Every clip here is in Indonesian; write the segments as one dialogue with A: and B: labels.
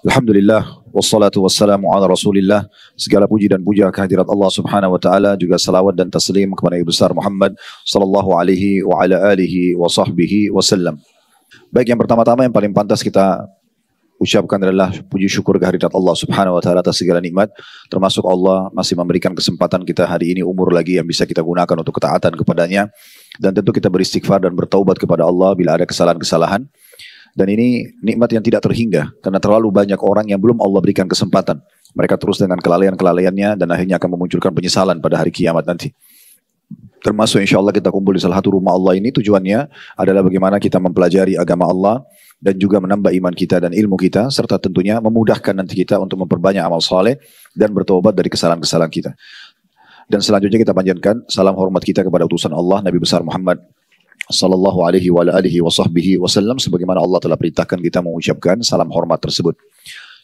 A: Alhamdulillah, wassalatu wassalamu ala rasulillah. Segala puji dan puja kehadirat Allah subhanahu wa ta'ala. Juga salawat dan taslim kepada Nabi besar Muhammad sallallahu alaihi wa ala alihi wa sahbihi wasallam. Baik, yang pertama-tama yang paling pantas kita ucapkan adalah puji syukur kehadirat Allah subhanahu wa ta'ala atas segala nikmat. Termasuk Allah masih memberikan kesempatan kita hari ini umur lagi yang bisa kita gunakan untuk ketaatan kepadanya. Dan tentu kita beristighfar dan bertaubat kepada Allah bila ada kesalahan-kesalahan. Dan ini nikmat yang tidak terhingga karena terlalu banyak orang yang belum Allah berikan kesempatan. Mereka terus dengan kelalaian-kelalaiannya dan akhirnya akan memunculkan penyesalan pada hari kiamat nanti. Termasuk insya Allah kita kumpul di salah satu rumah Allah ini tujuannya adalah bagaimana kita mempelajari agama Allah dan juga menambah iman kita dan ilmu kita serta tentunya memudahkan nanti kita untuk memperbanyak amal saleh dan bertobat dari kesalahan-kesalahan kita. Dan selanjutnya kita panjatkan salam hormat kita kepada utusan Allah Nabi besar Muhammad sallallahu alaihi wa alihi wa sahbihi wasallam, sebagaimana Allah telah perintahkan kita mengucapkan salam hormat tersebut.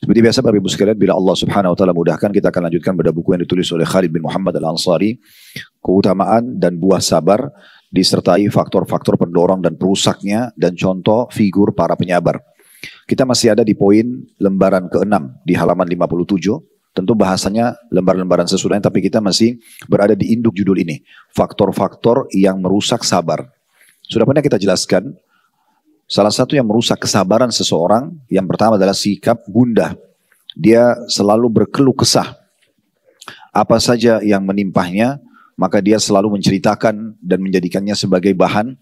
A: Seperti biasa Bapak Ibu sekalian, bila Allah subhanahu wa ta'ala mudahkan, kita akan lanjutkan pada buku yang ditulis oleh Khalid bin Muhammad al-Ansari, Keutamaan dan Buah Sabar, disertai faktor-faktor pendorong dan perusaknya dan contoh figur para penyabar. Kita masih ada di poin lembaran ke-6 di halaman 57. Tentu bahasanya lembar-lembaran sesudahnya, tapi kita masih berada di induk judul ini, faktor-faktor yang merusak sabar. Sudah pernah kita jelaskan, salah satu yang merusak kesabaran seseorang, yang pertama adalah sikap gundah. Dia selalu berkeluh kesah. Apa saja yang menimpahnya, maka dia selalu menceritakan dan menjadikannya sebagai bahan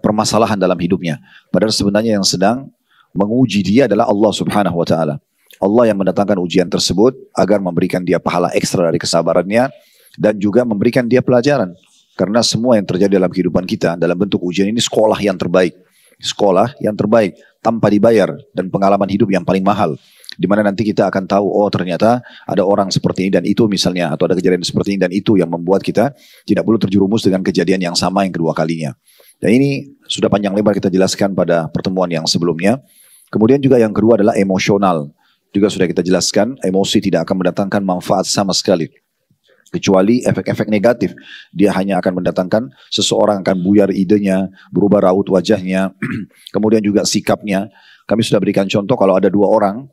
A: permasalahan dalam hidupnya. Padahal sebenarnya yang sedang menguji dia adalah Allah subhanahu wa ta'ala. Allah yang mendatangkan ujian tersebut agar memberikan dia pahala ekstra dari kesabarannya dan juga memberikan dia pelajaran. Karena semua yang terjadi dalam kehidupan kita dalam bentuk ujian ini sekolah yang terbaik. Sekolah yang terbaik tanpa dibayar dan pengalaman hidup yang paling mahal. Di mana nanti kita akan tahu, oh ternyata ada orang seperti ini dan itu misalnya, atau ada kejadian seperti ini dan itu yang membuat kita tidak perlu terjerumus dengan kejadian yang sama yang kedua kalinya. Dan ini sudah panjang lebar kita jelaskan pada pertemuan yang sebelumnya. Kemudian juga yang kedua adalah emosional. Juga sudah kita jelaskan, emosi tidak akan mendatangkan manfaat sama sekali. Kecuali efek-efek negatif. Dia hanya akan mendatangkan seseorang akan buyar idenya, berubah raut wajahnya, kemudian juga sikapnya. Kami sudah berikan contoh kalau ada dua orang,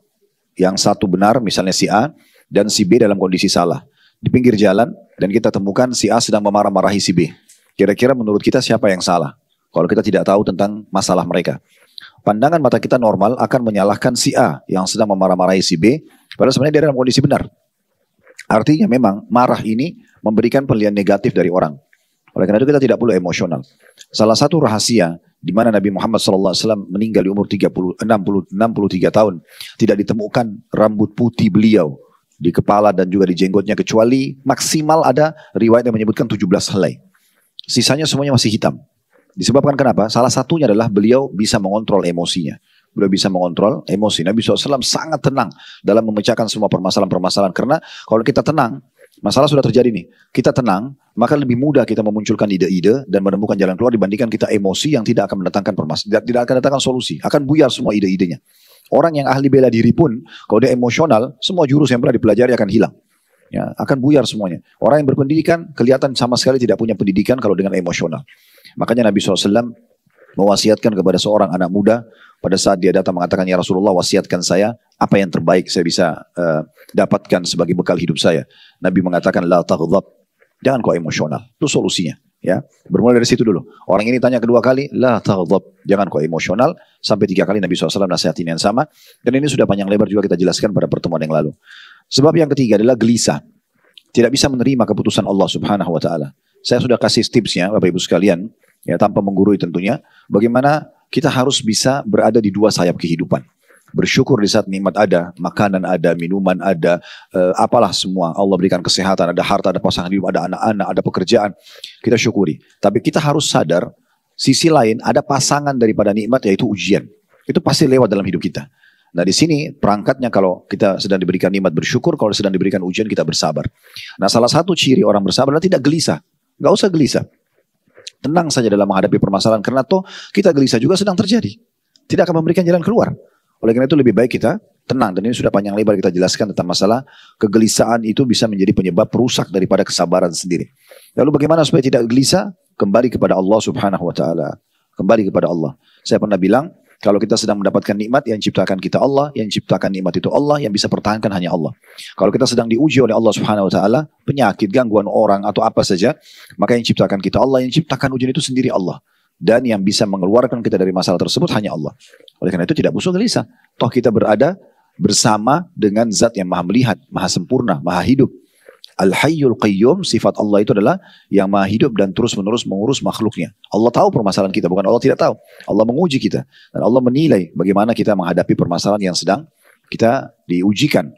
A: yang satu benar misalnya si A, dan si B dalam kondisi salah. Di pinggir jalan, dan kita temukan si A sedang memarah-marahi si B. Kira-kira menurut kita siapa yang salah? Kalau kita tidak tahu tentang masalah mereka. Pandangan mata kita normal akan menyalahkan si A yang sedang memarah-marahi si B, padahal sebenarnya dia dalam kondisi benar. Artinya memang marah ini memberikan penilaian negatif dari orang. Oleh karena itu kita tidak perlu emosional. Salah satu rahasia di mana Nabi Muhammad SAW meninggal di umur 63 tahun. Tidak ditemukan rambut putih beliau di kepala dan juga di jenggotnya. Kecuali maksimal ada riwayat yang menyebutkan 17 helai. Sisanya semuanya masih hitam. Disebabkan kenapa? Salah satunya adalah beliau bisa mengontrol emosinya. Beliau bisa mengontrol emosi. Nabi SAW sangat tenang dalam memecahkan semua permasalahan-permasalahan. Karena kalau kita tenang, masalah sudah terjadi nih. Kita tenang, maka lebih mudah kita memunculkan ide-ide dan menemukan jalan keluar dibandingkan kita emosi yang tidak akan mendatangkan permasalahan, tidak akan mendatangkan solusi. Akan buyar semua ide-idenya. Orang yang ahli bela diri pun, kalau dia emosional, semua jurus yang pernah dipelajari akan hilang. Ya, akan buyar semuanya. Orang yang berpendidikan kelihatan sama sekali tidak punya pendidikan kalau dengan emosional. Makanya Nabi SAW mewasiatkan kepada seorang anak muda pada saat dia datang mengatakan, ya Rasulullah wasiatkan saya apa yang terbaik saya bisa dapatkan sebagai bekal hidup saya. Nabi mengatakan la taghdab, jangan kau emosional. Itu solusinya. Ya, bermula dari situ dulu. Orang ini tanya kedua kali, la taghdab, jangan kau emosional. Sampai 3 kali Nabi SAW nasihatin yang sama. Dan ini sudah panjang lebar juga kita jelaskan pada pertemuan yang lalu. Sebab yang ketiga adalah gelisah. Tidak bisa menerima keputusan Allah Subhanahu Wa Taala. Saya sudah kasih tipsnya Bapak Ibu sekalian, ya tanpa menggurui tentunya, bagaimana kita harus bisa berada di dua sayap kehidupan. Bersyukur di saat nikmat ada, makanan ada, minuman ada, apalah semua. Allah berikan kesehatan, ada harta, ada pasangan hidup, ada anak-anak, ada pekerjaan. Kita syukuri. Tapi kita harus sadar, sisi lain ada pasangan daripada nikmat yaitu ujian. Itu pasti lewat dalam hidup kita. Nah di sini perangkatnya kalau kita sedang diberikan nikmat bersyukur, kalau sedang diberikan ujian kita bersabar. Nah salah satu ciri orang bersabar adalah tidak gelisah. Gak usah gelisah. Tenang saja dalam menghadapi permasalahan. Karena toh kita gelisah juga sedang terjadi. Tidak akan memberikan jalan keluar. Oleh karena itu lebih baik kita tenang. Dan ini sudah panjang lebar kita jelaskan tentang masalah kegelisahan itu bisa menjadi penyebab perusak daripada kesabaran sendiri. Lalu bagaimana supaya tidak gelisah? Kembali kepada Allah Subhanahu Wa Taala. Kembali kepada Allah. Saya pernah bilang Kalau kita sedang mendapatkan nikmat, yang ciptakan kita Allah, yang ciptakan nikmat itu Allah, yang bisa pertahankan hanya Allah. Kalau kita sedang diuji oleh Allah Subhanahu wa taala, penyakit, gangguan orang atau apa saja, maka yang ciptakan kita Allah, yang ciptakan ujian itu sendiri Allah. Dan yang bisa mengeluarkan kita dari masalah tersebut hanya Allah. Oleh karena itu tidak usah gelisah. Toh kita berada bersama dengan zat yang maha melihat, maha sempurna, maha hidup. Al-Hayyul Qayyum, sifat Allah itu adalah yang maha hidup dan terus-menerus mengurus makhluknya. Allah tahu permasalahan kita, bukan Allah tidak tahu. Allah menguji kita. Dan Allah menilai bagaimana kita menghadapi permasalahan yang sedang kita diujikan.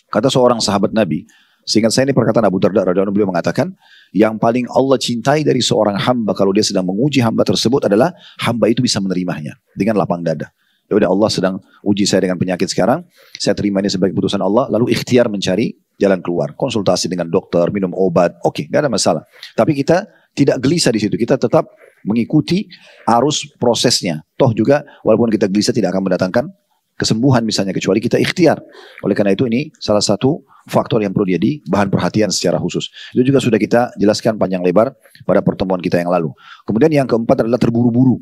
A: Kata seorang sahabat Nabi, seingat saya ini perkataan Abu Darda radhiyallahu anhu, beliau mengatakan, yang paling Allah cintai dari seorang hamba kalau dia sedang menguji hamba tersebut adalah hamba itu bisa menerimanya dengan lapang dada. Ya udah, Allah sedang uji saya dengan penyakit sekarang, saya terima ini sebagai keputusan Allah, lalu ikhtiar mencari jalan keluar, konsultasi dengan dokter, minum obat, oke, nggak ada masalah. Tapi kita tidak gelisah di situ, kita tetap mengikuti arus prosesnya. Toh juga walaupun kita gelisah tidak akan mendatangkan kesembuhan misalnya, kecuali kita ikhtiar. Oleh karena itu ini salah satu faktor yang perlu jadi bahan perhatian secara khusus. Itu juga sudah kita jelaskan panjang lebar pada pertemuan kita yang lalu. Kemudian yang keempat adalah terburu-buru.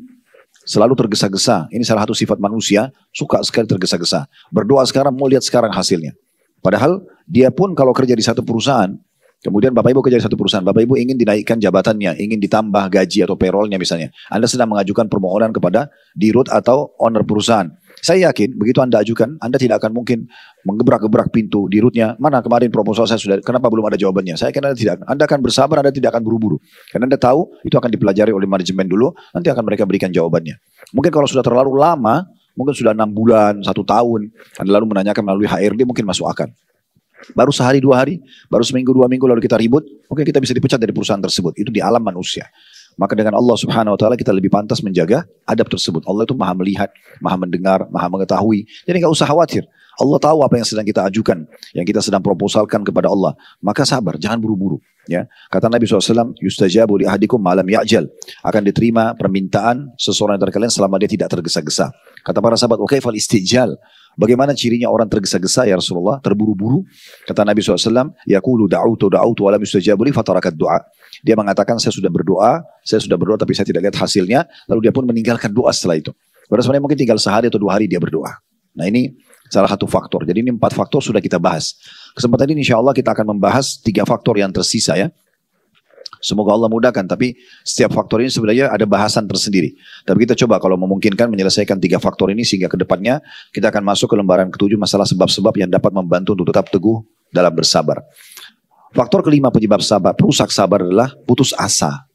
A: Selalu tergesa-gesa. Ini salah satu sifat manusia, suka sekali tergesa-gesa. Berdoa sekarang, mau lihat sekarang hasilnya. Padahal dia pun kalau kerja di satu perusahaan, kemudian Bapak Ibu kerja di satu perusahaan, Bapak Ibu ingin dinaikkan jabatannya, ingin ditambah gaji atau payrollnya misalnya. Anda sedang mengajukan permohonan kepada dirut atau owner perusahaan. Saya yakin begitu Anda ajukan, Anda tidak akan mungkin menggebrak-gebrak pintu dirutnya. Mana kemarin proposal saya sudah, kenapa belum ada jawabannya? Saya yakin Anda tidak. Anda akan bersabar, Anda tidak akan buru-buru. Karena Anda tahu itu akan dipelajari oleh manajemen dulu, nanti akan mereka berikan jawabannya. Mungkin kalau sudah terlalu lama, mungkin sudah 6 bulan, 1 tahun, Anda lalu menanyakan melalui HRD, mungkin masuk akal. Baru sehari 2 hari, baru seminggu 2 minggu lalu kita ribut, mungkin kita bisa dipecat dari perusahaan tersebut. Itu di alam manusia. Maka dengan Allah Subhanahu wa taala kita lebih pantas menjaga adab tersebut. Allah itu maha melihat, maha mendengar, maha mengetahui. Jadi enggak usah khawatir. Allah tahu apa yang sedang kita ajukan, yang kita sedang proposalkan kepada Allah. Maka sabar, jangan buru-buru. Ya, kata Nabi SAW, yustajabu li ahadikum malam ya'jal. Akan diterima permintaan seseorang dari kalian selama dia tidak tergesa-gesa. Kata para sahabat, oke, fal istijal. Bagaimana cirinya orang tergesa-gesa ya Rasulullah, terburu-buru? Kata Nabi SAW, yaqulu da'utu wa lam yustajabu li fatarakat du'a. Dia mengatakan saya sudah berdoa tapi saya tidak lihat hasilnya, lalu dia pun meninggalkan doa setelah itu. Padahal sebenarnya mungkin tinggal sehari atau 2 hari dia berdoa. Nah ini salah satu faktor. Jadi ini 4 faktor sudah kita bahas. Kesempatan ini insya Allah kita akan membahas 3 faktor yang tersisa ya. Semoga Allah mudahkan, tapi setiap faktor ini sebenarnya ada bahasan tersendiri. Tapi kita coba kalau memungkinkan menyelesaikan 3 faktor ini sehingga ke depannya kita akan masuk ke lembaran ke-7 masalah sebab-sebab yang dapat membantu untuk tetap teguh dalam bersabar. Faktor kelima penyebab sabar, perusak sabar adalah putus asa.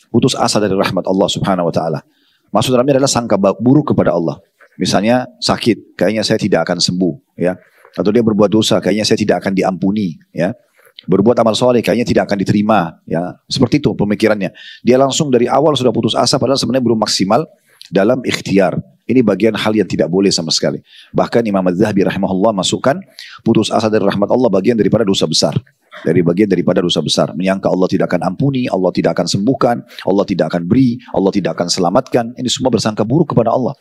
A: Putus asa dari rahmat Allah Subhanahu wa taala. Maksud dalamnya adalah sangka buruk kepada Allah. Misalnya sakit, kayaknya saya tidak akan sembuh, ya. Atau dia berbuat dosa, kayaknya saya tidak akan diampuni, ya. Berbuat amal soleh, kayaknya tidak akan diterima, ya. Seperti itu pemikirannya. Dia langsung dari awal sudah putus asa, padahal sebenarnya belum maksimal dalam ikhtiar. Ini bagian hal yang tidak boleh sama sekali. Bahkan Imam Az-Zahabi rahimahullah masukkan putus asa dari rahmat Allah bagian daripada dosa besar. Bagian daripada dosa besar. Menyangka Allah tidak akan ampuni, Allah tidak akan sembuhkan, Allah tidak akan beri, Allah tidak akan selamatkan. Ini semua bersangka buruk kepada Allah.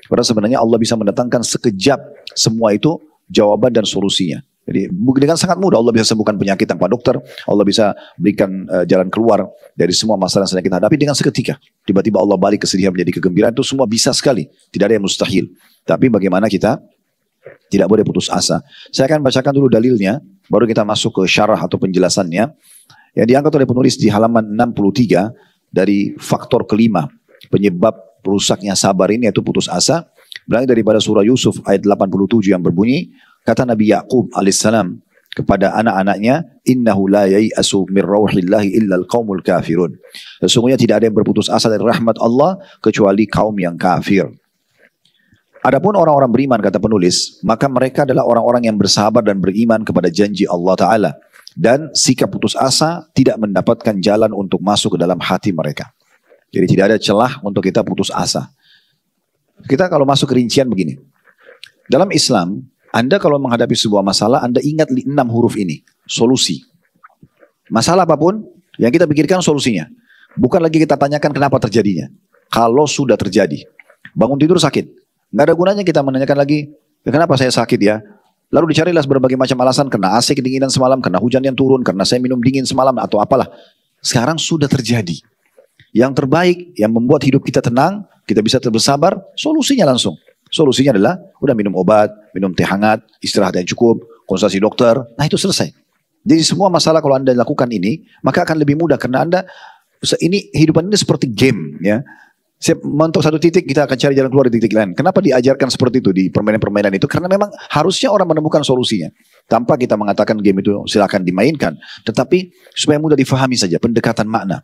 A: Padahal sebenarnya Allah bisa mendatangkan sekejap semua itu jawaban dan solusinya. Jadi dengan sangat mudah Allah bisa sembuhkan penyakit tanpa dokter. Allah bisa berikan jalan keluar dari semua masalah yang sedang kita hadapi dengan seketika. Tiba-tiba Allah balik kesedihan menjadi kegembiraan. Itu semua bisa sekali. Tidak ada yang mustahil. Tapi bagaimana kita tidak boleh putus asa. Saya akan bacakan dulu dalilnya. Baru kita masuk ke syarah atau penjelasannya. Yang diangkat oleh penulis di halaman 63. Dari faktor kelima. Penyebab rusaknya sabar ini yaitu putus asa. Berangkat daripada surah Yusuf ayat 87 yang berbunyi. Kata Nabi Yaqub alaihissalam kepada anak-anaknya, innahu la yai'asu min rauhillahi illa al-qaumul kafirun. Sesungguhnya tidak ada yang berputus asa dari rahmat Allah kecuali kaum yang kafir. Adapun orang-orang beriman kata penulis, maka mereka adalah orang-orang yang bersabar dan beriman kepada janji Allah Ta'ala. Dan sikap putus asa tidak mendapatkan jalan untuk masuk ke dalam hati mereka. Jadi tidak ada celah untuk kita putus asa. Kita kalau masuk ke rincian begini. Dalam Islam, Anda kalau menghadapi sebuah masalah, Anda ingat 6 huruf ini. Solusi. Masalah apapun, yang kita pikirkan solusinya. Bukan lagi kita tanyakan kenapa terjadinya. Kalau sudah terjadi. Bangun tidur sakit. Nggak ada gunanya kita menanyakan lagi, kenapa saya sakit ya? Lalu dicarilah berbagai macam alasan, karena AC kedinginan semalam, karena hujan yang turun, karena saya minum dingin semalam, atau apalah. Sekarang sudah terjadi. Yang terbaik, yang membuat hidup kita tenang, kita bisa bersabar, solusinya langsung. Solusinya adalah udah minum obat, minum teh hangat, istirahat yang cukup, konsultasi dokter, nah itu selesai. Jadi semua masalah kalau Anda lakukan ini, maka akan lebih mudah karena Anda ini hidupan ini seperti game ya. Mentok satu titik kita akan cari jalan keluar di titik lain. Kenapa diajarkan seperti itu di permainan-permainan itu? Karena memang harusnya orang menemukan solusinya. Tanpa kita mengatakan game itu silakan dimainkan, tetapi supaya mudah difahami saja pendekatan makna.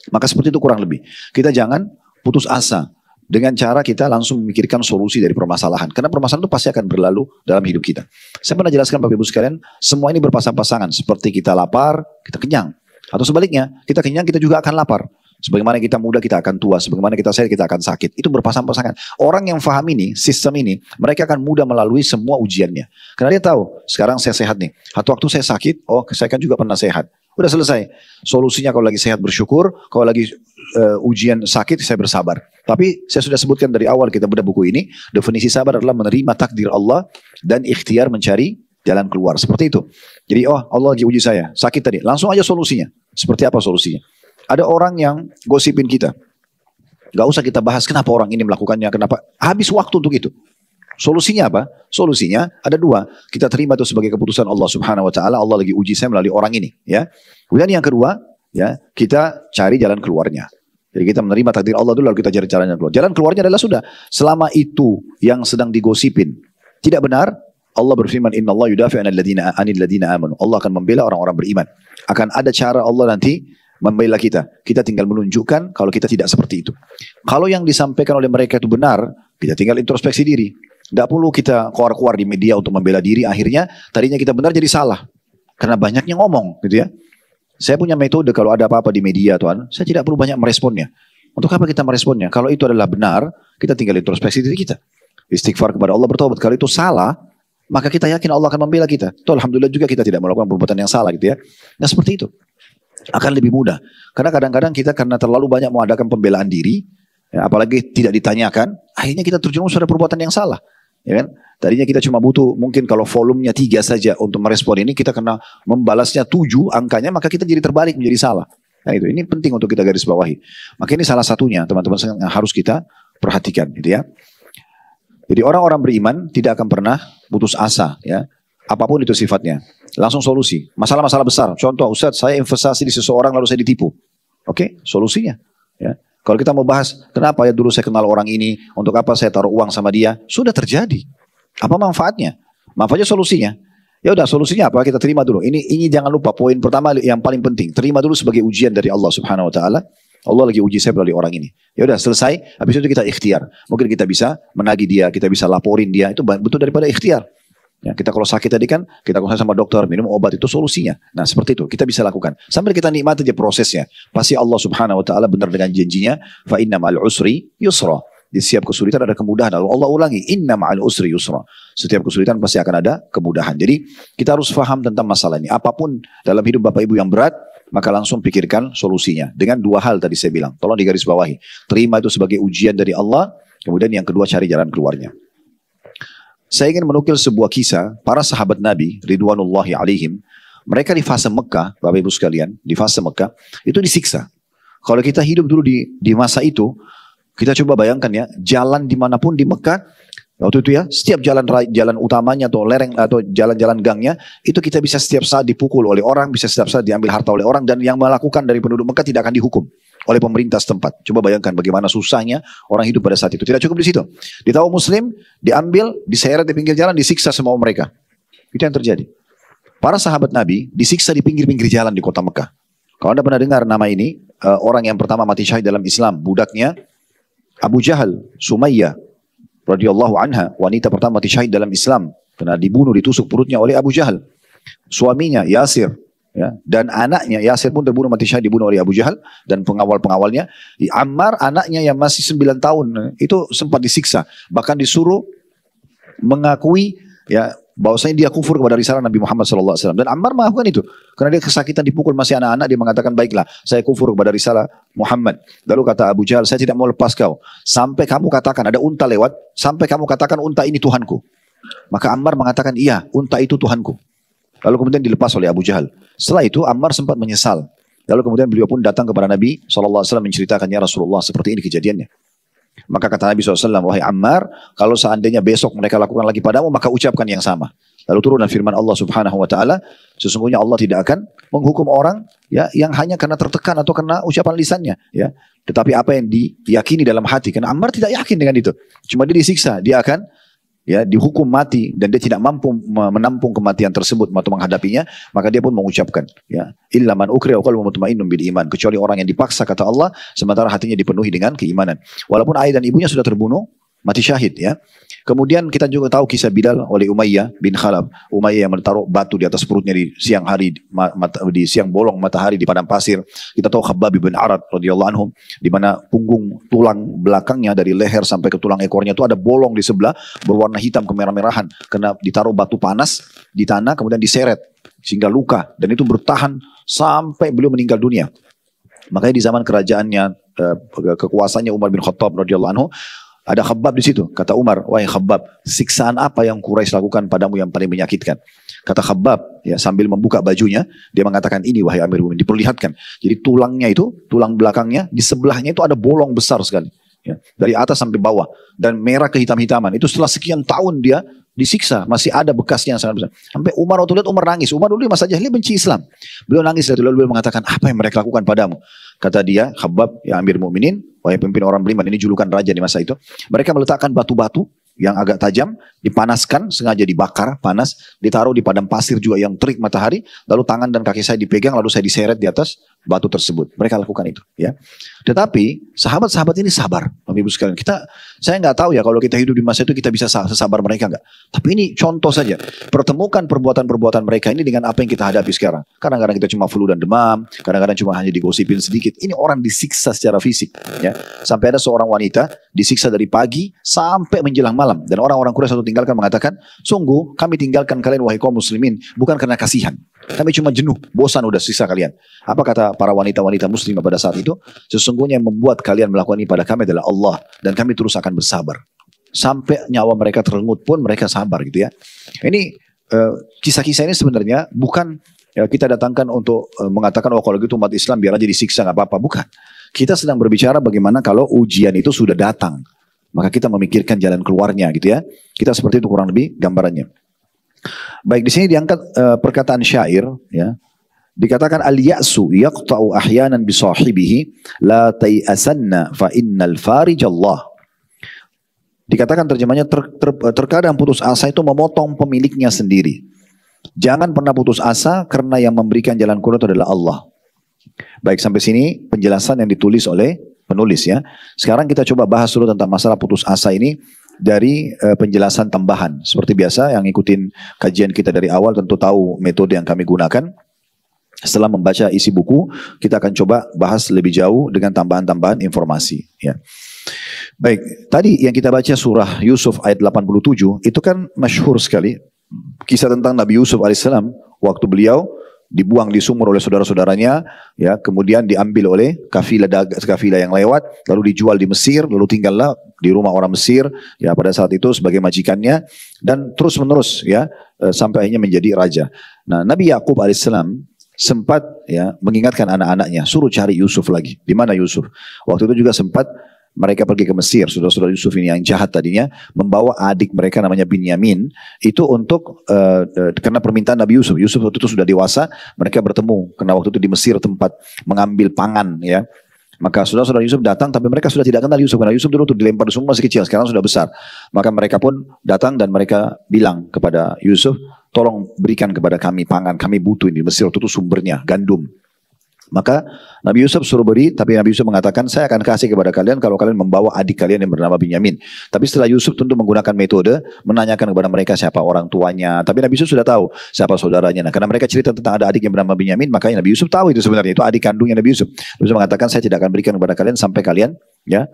A: Maka seperti itu kurang lebih. Kita jangan putus asa dengan cara kita langsung memikirkan solusi dari permasalahan. Karena permasalahan itu pasti akan berlalu dalam hidup kita. Saya pernah jelaskan Bapak Ibu sekalian, semua ini berpasang-pasangan. Seperti kita lapar, kita kenyang. Atau sebaliknya, kita kenyang, kita juga akan lapar. Sebagaimana kita muda, kita akan tua. Sebagaimana kita sehat, kita akan sakit. Itu berpasang-pasangan. Orang yang paham ini, sistem ini, mereka akan mudah melalui semua ujiannya. Karena dia tahu, sekarang saya sehat nih. Atau waktu saya sakit, oh saya kan juga pernah sehat. Udah selesai. Solusinya kalau lagi sehat bersyukur, kalau lagi ujian sakit, saya bersabar. Tapi saya sudah sebutkan dari awal kita bedah buku ini, definisi sabar adalah menerima takdir Allah dan ikhtiar mencari jalan keluar. Seperti itu. Jadi Allah lagi uji saya, sakit tadi. Langsung aja solusinya. Seperti apa solusinya? Ada orang yang gosipin kita. Gak usah kita bahas kenapa orang ini melakukannya, kenapa. Habis waktu untuk itu. Solusinya apa? Solusinya ada dua. Kita terima itu sebagai keputusan Allah Subhanahu Wa Taala. Allah lagi uji saya melalui orang ini. Ya. Kemudian yang kedua, ya kita cari jalan keluarnya. Jadi kita menerima takdir Allah dulu lalu kita cari jalan keluar. Jalan keluarnya adalah sudah. Selama itu yang sedang digosipin tidak benar, Allah berfirman, Inna Allah yudafi anil ladina amanu. Allah akan membela orang-orang beriman. Akan ada cara Allah nanti membela kita. Kita tinggal menunjukkan kalau kita tidak seperti itu. Kalau yang disampaikan oleh mereka itu benar, kita tinggal introspeksi diri. Tidak perlu kita keluar-keluar di media untuk membela diri. Akhirnya tadinya kita benar jadi salah. Karena banyaknya ngomong gitu ya. Saya punya metode kalau ada apa-apa di media Tuhan, saya tidak perlu banyak meresponnya. Untuk apa kita meresponnya? Kalau itu adalah benar, kita tinggal introspeksi diri kita. Istighfar kepada Allah, bertobat. Kalau itu salah, maka kita yakin Allah akan membela kita. Tuh, alhamdulillah juga kita tidak melakukan perbuatan yang salah gitu ya. Nah seperti itu. Akan lebih mudah. Karena kadang-kadang kita karena terlalu banyak mengadakan pembelaan diri, ya, apalagi tidak ditanyakan, akhirnya kita terjerumus pada perbuatan yang salah. Ya kan? Tadinya kita cuma butuh mungkin kalau volumenya 3 saja untuk merespon ini, kita kena membalasnya 7 angkanya, maka kita jadi terbalik menjadi salah. Nah itu, ini penting untuk kita garis bawahi. Maka ini salah satunya teman-teman yang harus kita perhatikan gitu ya. Jadi orang-orang beriman tidak akan pernah putus asa ya. Apapun itu sifatnya. Langsung solusi. Masalah-masalah besar. Contoh, Ustaz, saya investasi di seseorang lalu saya ditipu. Oke, solusinya. Ya. Kalau kita mau bahas, kenapa ya dulu saya kenal orang ini, untuk apa saya taruh uang sama dia, sudah terjadi. Apa manfaatnya? Manfaatnya solusinya. Ya udah, solusinya apa? Kita terima dulu. Ini jangan lupa poin pertama yang paling penting. Terima dulu sebagai ujian dari Allah Subhanahu Wa Taala. Allah lagi uji saya melalui orang ini. Ya udah, selesai. Habis itu kita ikhtiar. Mungkin kita bisa menagih dia, kita bisa laporin dia. Itu betul daripada ikhtiar. Ya, kita kalau sakit tadi kan, kita konsultasi sama dokter, minum obat, itu solusinya. Nah seperti itu, kita bisa lakukan. Sambil kita nikmati aja prosesnya. Pasti Allah Subhanahu Wa Taala benar dengan janjinya. Fa inna ma'al usri yusra. Di setiap kesulitan ada kemudahan. Lalu Allah ulangi, inna ma'al usri yusra. Setiap kesulitan pasti akan ada kemudahan. Jadi kita harus paham tentang masalah ini. Apapun dalam hidup Bapak Ibu yang berat, maka langsung pikirkan solusinya. Dengan 2 hal tadi saya bilang. Tolong digarisbawahi. Terima itu sebagai ujian dari Allah. Kemudian yang kedua cari jalan keluarnya. Saya ingin menukil sebuah kisah para sahabat Nabi Ridwanullahi alaihim. Mereka di fase Mekah, Bapak Ibu sekalian, di fase Mekah itu disiksa. Kalau kita hidup dulu di masa itu, kita coba bayangkan ya, jalan dimanapun di Mekah, waktu itu ya, setiap jalan utamanya atau lereng atau jalan-jalan gangnya, itu kita bisa setiap saat dipukul oleh orang, bisa setiap saat diambil harta oleh orang, dan yang melakukan dari penduduk Mekah tidak akan dihukum oleh pemerintah setempat. Coba bayangkan bagaimana susahnya orang hidup pada saat itu. Tidak cukup di situ. Di kaum muslim, diambil, diseret di pinggir jalan, disiksa semua mereka. Itu yang terjadi. Para sahabat Nabi disiksa di pinggir-pinggir jalan di kota Mekah. Kalau Anda pernah dengar nama ini, orang yang pertama mati syahid dalam Islam, budaknya Abu Jahal, Sumayyah, radhiyallahu anha, wanita pertama mati syahid dalam Islam. Karena dibunuh, ditusuk perutnya oleh Abu Jahal. Suaminya Yasir, ya, dan anaknya Yasir pun terbunuh mati syahid, dibunuh oleh Abu Jahal dan pengawal-pengawalnya. Ammar, anaknya yang masih 9 tahun itu sempat disiksa, bahkan disuruh mengakui ya bahwasanya dia kufur kepada risalah Nabi Muhammad SAW. Dan Ammar melakukan itu karena dia kesakitan dipukul masih anak-anak. Dia mengatakan, baiklah saya kufur kepada risalah Muhammad. Lalu kata Abu Jahal, saya tidak mau lepas kau sampai kamu katakan, ada unta lewat, sampai kamu katakan unta ini Tuhanku. Maka Ammar mengatakan, iya unta itu Tuhanku. Lalu kemudian dilepas oleh Abu Jahal. Setelah itu Ammar sempat menyesal. Lalu kemudian beliau pun datang kepada Nabi SAW menceritakan, ya Rasulullah, seperti ini kejadiannya. Maka kata Nabi SAW, wahai Ammar, kalau seandainya besok mereka lakukan lagi padamu, maka ucapkan yang sama. Lalu turunlah firman Allah Subhanahu wa taala, sesungguhnya Allah tidak akan menghukum orang ya yang hanya karena tertekan atau karena ucapan lisannya ya. Tetapi apa yang diyakini dalam hati, karena Ammar tidak yakin dengan itu. Cuma dia disiksa, dia akan ya dihukum mati dan dia tidak mampu menampung kematian tersebut atau menghadapinya, maka dia pun mengucapkan ya illa man ukriha wa qalbuhu mutmainnun bil iman, kecuali orang yang dipaksa kata Allah sementara hatinya dipenuhi dengan keimanan. Walaupun ayah dan ibunya sudah terbunuh mati syahid ya. Kemudian kita juga tahu kisah Bilal oleh Umayyah bin Khalaf. Umayyah yang menaruh batu di atas perutnya di siang hari, di siang bolong matahari di padang pasir. Kita tahu Khabbab bin Arad radhiyallahu anhum, di mana punggung tulang belakangnya dari leher sampai ke tulang ekornya itu ada bolong di sebelah berwarna hitam kemerah-merahan karena ditaruh batu panas di tanah kemudian diseret sehingga luka, dan itu bertahan sampai beliau meninggal dunia. Makanya di zaman kerajaannya kekuasaannya Umar bin Khattab radhiyallahu anhu, ada Khabbab di situ. Kata Umar, wahai Khabbab, siksaan apa yang Quraisy lakukan padamu yang paling menyakitkan? Kata Khabbab, ya sambil membuka bajunya, dia mengatakan ini wahai Amirul Mukminin, diperlihatkan. Jadi tulangnya itu, tulang belakangnya, di sebelahnya itu ada bolong besar sekali. Ya, dari atas sampai bawah. Dan merah kehitam-hitaman. Itu setelah sekian tahun dia disiksa, masih ada bekasnya yang sangat besar. Sampai Umar waktu lihat, Umar nangis. Umar dulu di masa jahiliyah benci Islam. Beliau nangis, lalu beliau mengatakan, apa yang mereka lakukan padamu? Kata dia, Khabbab, ya Amirul Mukminin, wahai pemimpin orang beriman, ini julukan raja di masa itu. Mereka meletakkan batu-batu yang agak tajam, dipanaskan, sengaja dibakar, panas, ditaruh di padang pasir juga yang terik matahari, lalu tangan dan kaki saya dipegang, lalu saya diseret di atas batu tersebut. Mereka lakukan itu. Ya. Tetapi sahabat-sahabat ini sabar, Bapak Ibu sekalian. Saya nggak tahu ya kalau kita hidup di masa itu kita bisa sesabar mereka nggak. Tapi ini contoh saja. Pertemukan perbuatan-perbuatan mereka ini dengan apa yang kita hadapi sekarang. Kadang-kadang kita cuma flu dan demam, kadang-kadang cuma hanya digosipin sedikit. Ini orang disiksa secara fisik. Ya. Sampai ada seorang wanita disiksa dari pagi sampai menjelang malam. Dan orang-orang Quraisy satu tinggalkan mengatakan, sungguh kami tinggalkan kalian wahai kaum muslimin bukan karena kasihan. Kami cuma jenuh, bosan udah siksa kalian. Apa kata para wanita-wanita muslimah pada saat itu? Sesungguhnya yang membuat kalian melakukan ini pada kami adalah Allah. Dan kami terus akan bersabar. Sampai nyawa mereka terenggut pun mereka sabar gitu ya. Ini kisah-kisah ini sebenarnya bukan kita datangkan untuk mengatakan, oh kalau gitu umat Islam biar aja disiksa gak apa-apa. Bukan. Kita sedang berbicara bagaimana kalau ujian itu sudah datang. Maka kita memikirkan jalan keluarnya gitu ya. Kita seperti itu kurang lebih gambarannya. Baik, di sini diangkat perkataan syair ya. Dikatakan al-ya'su yaqta'u ahyanan bi sahibihi la tai'asanna fa innal farij Allah. Dikatakan terjemahnya terkadang putus asa itu memotong pemiliknya sendiri. Jangan pernah putus asa karena yang memberikan jalan keluar itu adalah Allah. Baik, sampai sini penjelasan yang ditulis oleh penulis ya. Sekarang kita coba bahas dulu tentang masalah putus asa ini dari penjelasan tambahan. Seperti biasa yang ngikutin kajian kita dari awal tentu tahu metode yang kami gunakan. Setelah membaca isi buku, kita akan coba bahas lebih jauh dengan tambahan-tambahan informasi ya. Baik, tadi yang kita baca surah Yusuf ayat 87 itu kan masyhur sekali. Kisah tentang Nabi Yusuf alaihissalam waktu beliau dibuang di sumur oleh saudara-saudaranya, ya, kemudian diambil oleh kafilah yang lewat, lalu dijual di Mesir, lalu tinggallah di rumah orang Mesir, ya pada saat itu sebagai majikannya, dan terus menerus, ya, sampai akhirnya menjadi raja. Nah, Nabi Yakub alaihissalam sempat ya mengingatkan anak-anaknya, suruh cari Yusuf lagi. Di mana Yusuf? Waktu itu juga sempat mereka pergi ke Mesir, saudara-saudara Yusuf ini yang jahat tadinya, membawa adik mereka namanya Binyamin, itu untuk, karena permintaan Nabi Yusuf. Yusuf waktu itu sudah dewasa, mereka bertemu, karena waktu itu di Mesir tempat mengambil pangan, ya. Maka saudara-saudara Yusuf datang, tapi mereka sudah tidak kenal Yusuf, karena Yusuf dulu tuh dilempar di sumur masih kecil, sekarang sudah besar. Maka mereka pun datang dan mereka bilang kepada Yusuf, tolong berikan kepada kami pangan, kami butuh ini. Mesir waktu itu sumbernya, gandum. Maka Nabi Yusuf suruh beri, tapi Nabi Yusuf mengatakan, saya akan kasih kepada kalian kalau kalian membawa adik kalian yang bernama Binyamin. Tapi setelah Yusuf tentu menggunakan metode, menanyakan kepada mereka siapa orang tuanya. Tapi Nabi Yusuf sudah tahu siapa saudaranya. Nah, karena mereka cerita tentang ada adik yang bernama Binyamin, makanya Nabi Yusuf tahu itu sebenarnya, itu adik kandungnya Nabi Yusuf. Nabi Yusuf mengatakan, saya tidak akan berikan kepada kalian sampai kalian, ya,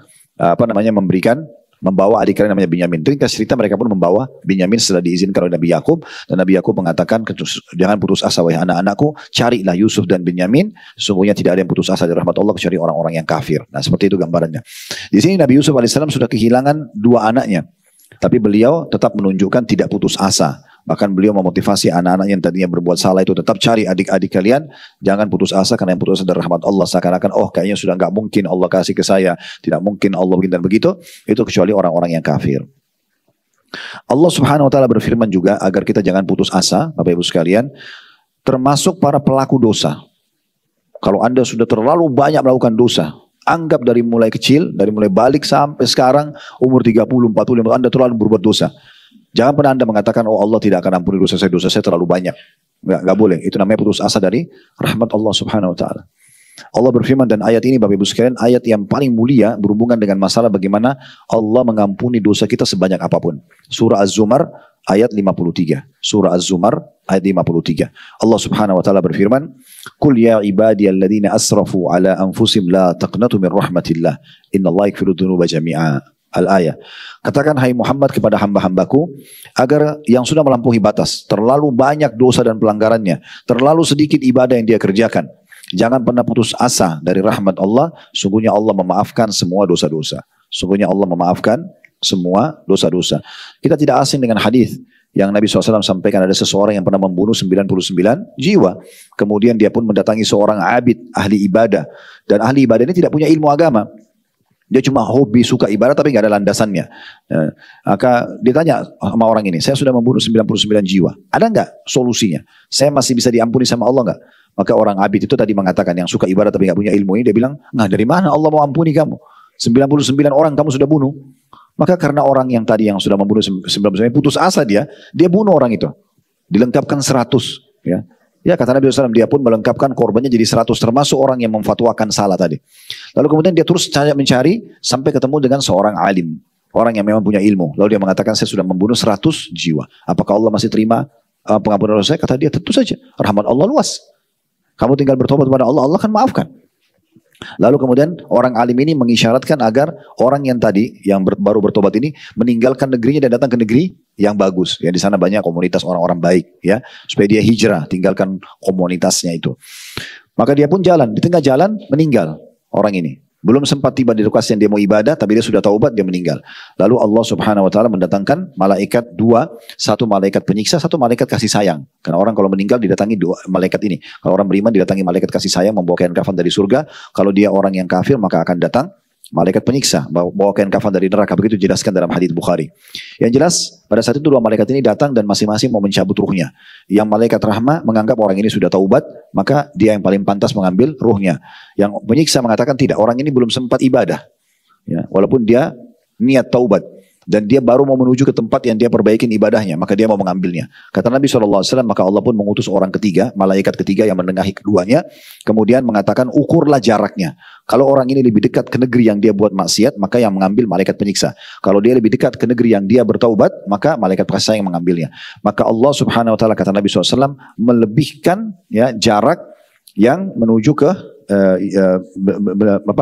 A: membawa adik kalian namanya Binyamin. Ringkas cerita mereka pun membawa Binyamin setelah diizinkan oleh Nabi Yakub, dan Nabi Yakub mengatakan, jangan putus asa wahai anak-anakku, carilah Yusuf dan Binyamin, sesungguhnya tidak ada yang putus asa dari rahmat Allah kecuali orang-orang yang kafir. Nah, seperti itu gambarannya. Di sini Nabi Yusuf alaihissalam sudah kehilangan dua anaknya, tapi beliau tetap menunjukkan tidak putus asa. Bahkan beliau memotivasi anak-anak yang tadinya berbuat salah itu tetap cari adik-adik kalian, jangan putus asa karena yang putus asa dari rahmat Allah. Seakan-akan oh kayaknya sudah nggak mungkin Allah kasih ke saya, tidak mungkin Allah begini dan begitu. Itu kecuali orang-orang yang kafir. Allah Subhanahu wa taala berfirman juga agar kita jangan putus asa, Bapak Ibu sekalian, termasuk para pelaku dosa. Kalau Anda sudah terlalu banyak melakukan dosa, anggap dari mulai kecil, dari mulai balik sampai sekarang umur 30, 40, Anda terlalu berbuat dosa. Jangan pernah Anda mengatakan, oh Allah tidak akan ampuni dosa saya terlalu banyak. Nggak boleh. Itu namanya putus asa dari rahmat Allah Subhanahu wa taala. Allah berfirman, dan ayat ini Bapak Ibu sekalian, ayat yang paling mulia berhubungan dengan masalah bagaimana Allah mengampuni dosa kita sebanyak apapun. Surah Az-Zumar ayat 53. Surah Az-Zumar ayat 53. Allah Subhanahu wa taala berfirman, "Qul ya ibadiyalladzina asrafu ala anfusihim la taqnatu min rahmatillah. Innallaha yaghfiru dzunuba jami'a." Al-ayah. Katakan hai Muhammad kepada hamba-hambaku agar yang sudah melampaui batas, terlalu banyak dosa dan pelanggarannya, terlalu sedikit ibadah yang dia kerjakan. Jangan pernah putus asa dari rahmat Allah. Sungguhnya Allah memaafkan semua dosa-dosa. Sungguhnya Allah memaafkan semua dosa-dosa. Kita tidak asing dengan hadis yang Nabi SAW sampaikan, ada seseorang yang pernah membunuh 99 jiwa. Kemudian dia pun mendatangi seorang abid, ahli ibadah. Dan ahli ibadah ini tidak punya ilmu agama. Dia cuma hobi, suka ibadah tapi nggak ada landasannya. Maka ditanya sama orang ini, saya sudah membunuh 99 jiwa. Ada nggak solusinya? Saya masih bisa diampuni sama Allah nggak? Maka orang abid itu tadi mengatakan, yang suka ibadah tapi nggak punya ilmu ini, dia bilang, nah dari mana Allah mau ampuni kamu? 99 orang kamu sudah bunuh. Maka karena orang yang tadi yang sudah membunuh 99 putus asa dia bunuh orang itu. Dilengkapkan 100. Ya. Ya kata Nabi SAW, dia pun melengkapkan korbannya jadi 100, termasuk orang yang memfatwakan salah tadi. Lalu kemudian dia terus mencari sampai ketemu dengan seorang alim, orang yang memang punya ilmu. Lalu dia mengatakan, saya sudah membunuh 100 jiwa. Apakah Allah masih terima pengampunan dosa saya? Kata dia, tentu saja. Rahmat Allah luas. Kamu tinggal bertobat kepada Allah, Allah akan maafkan. Lalu kemudian orang alim ini mengisyaratkan agar orang yang tadi yang baru bertobat ini meninggalkan negerinya dan datang ke negeri yang bagus. Ya di sana banyak komunitas orang-orang baik, ya supaya dia hijrah, tinggalkan komunitasnya itu. Maka dia pun jalan, di tengah jalan meninggal orang ini. Belum sempat tiba di lokasi yang dia mau ibadah, tapi dia sudah taubat, dia meninggal. Lalu Allah Subhanahu wa taala mendatangkan malaikat dua, satu malaikat penyiksa, satu malaikat kasih sayang. Karena orang kalau meninggal didatangi dua malaikat ini. Kalau orang beriman didatangi malaikat kasih sayang membawa kain kafan dari surga. Kalau dia orang yang kafir maka akan datang malaikat penyiksa bawa kain kafan dari neraka. Begitu dijelaskan dalam hadits Bukhari. Yang jelas pada saat itu dua malaikat ini datang dan masing-masing mau mencabut ruhnya. Yang malaikat rahmah menganggap orang ini sudah taubat, maka dia yang paling pantas mengambil ruhnya. Yang penyiksa mengatakan tidak, orang ini belum sempat ibadah. Ya, walaupun dia niat taubat dan dia baru mau menuju ke tempat yang dia perbaikin ibadahnya, maka dia mau mengambilnya. Kata Nabi SAW, maka Allah pun mengutus orang ketiga, malaikat ketiga yang menengahi keduanya, kemudian mengatakan ukurlah jaraknya. Kalau orang ini lebih dekat ke negeri yang dia buat maksiat, maka yang mengambil malaikat penyiksa. Kalau dia lebih dekat ke negeri yang dia bertaubat, maka malaikat kasih sayang mengambilnya. Maka Allah Subhanahu wa taala, kata Nabi SAW, melebihkan ya jarak yang menuju ke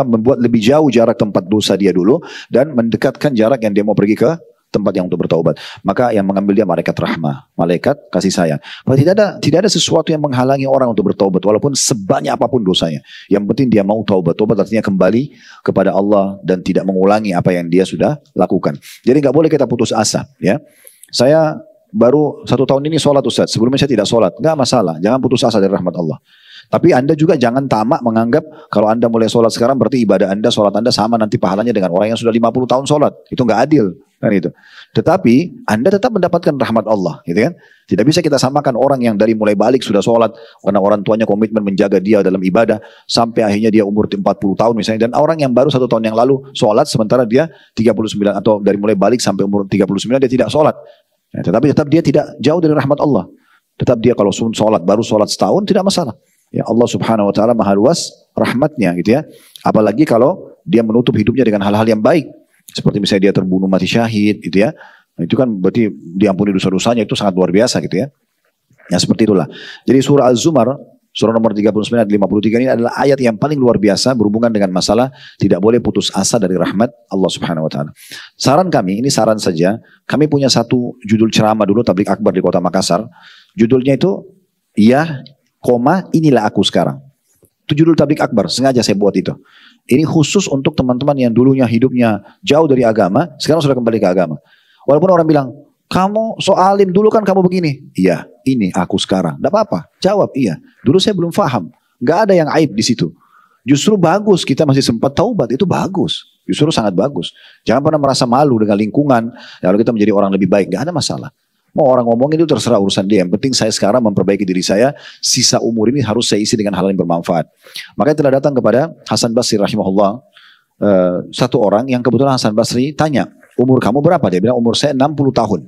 A: membuat lebih jauh jarak tempat dosa dia dulu dan mendekatkan jarak yang dia mau pergi ke tempat yang untuk bertaubat. Maka yang mengambil dia malaikat rahmah, malaikat kasih sayang. Tidak ada sesuatu yang menghalangi orang untuk bertaubat walaupun sebanyak apapun dosanya. Yang penting dia mau taubat. Taubat artinya kembali kepada Allah dan tidak mengulangi apa yang dia sudah lakukan. Jadi nggak boleh kita putus asa. Ya, saya baru 1 tahun ini sholat Ustaz. Sebelumnya saya tidak sholat. Nggak masalah. Jangan putus asa dari rahmat Allah. Tapi Anda juga jangan tamak menganggap kalau Anda mulai sholat sekarang berarti ibadah Anda, sholat Anda sama nanti pahalanya dengan orang yang sudah 50 tahun sholat. Itu nggak adil. Kan itu. Tetapi Anda tetap mendapatkan rahmat Allah. Gitu kan? Tidak bisa kita samakan orang yang dari mulai balik sudah sholat karena orang tuanya komitmen menjaga dia dalam ibadah sampai akhirnya dia umur 40 tahun misalnya. Dan orang yang baru 1 tahun yang lalu sholat sementara dia 39 atau dari mulai balik sampai umur 39 dia tidak sholat. Ya, tetapi tetap dia tidak jauh dari rahmat Allah. Tetap dia kalau sholat baru sholat setahun tidak masalah. Ya Allah Subhanahu wa taala maha luas rahmatnya gitu ya. Apalagi kalau dia menutup hidupnya dengan hal-hal yang baik. Seperti misalnya dia terbunuh mati syahid gitu ya. Nah, itu kan berarti diampuni dosa-dosanya, itu sangat luar biasa gitu ya. Ya seperti itulah. Jadi surah Az-Zumar surah nomor 39 dan 53 ini adalah ayat yang paling luar biasa berhubungan dengan masalah tidak boleh putus asa dari rahmat Allah Subhanahu wa taala. Saran kami, ini saran saja, kami punya satu judul ceramah dulu tabligh akbar di Kota Makassar. Judulnya itu inilah aku sekarang. Itu judul tabligh akbar, sengaja saya buat itu. Ini khusus untuk teman-teman yang dulunya hidupnya jauh dari agama, sekarang sudah kembali ke agama. Walaupun orang bilang, Kamu so alim, dulu kan kamu begini. Iya, ini aku sekarang. Tidak apa-apa, jawab iya. Dulu saya belum paham. Gak ada yang aib di situ. Justru bagus, kita masih sempat taubat, itu bagus. Justru sangat bagus. Jangan pernah merasa malu dengan lingkungan. Lalu kita menjadi orang lebih baik, gak ada masalah. Mau orang ngomong itu terserah urusan dia. Yang penting saya sekarang memperbaiki diri saya. Sisa umur ini harus saya isi dengan hal yang bermanfaat. Makanya telah datang kepada Hasan Basri rahimahullah. Satu orang yang kebetulan Hasan Basri tanya, umur kamu berapa? Dia bilang umur saya 60 tahun.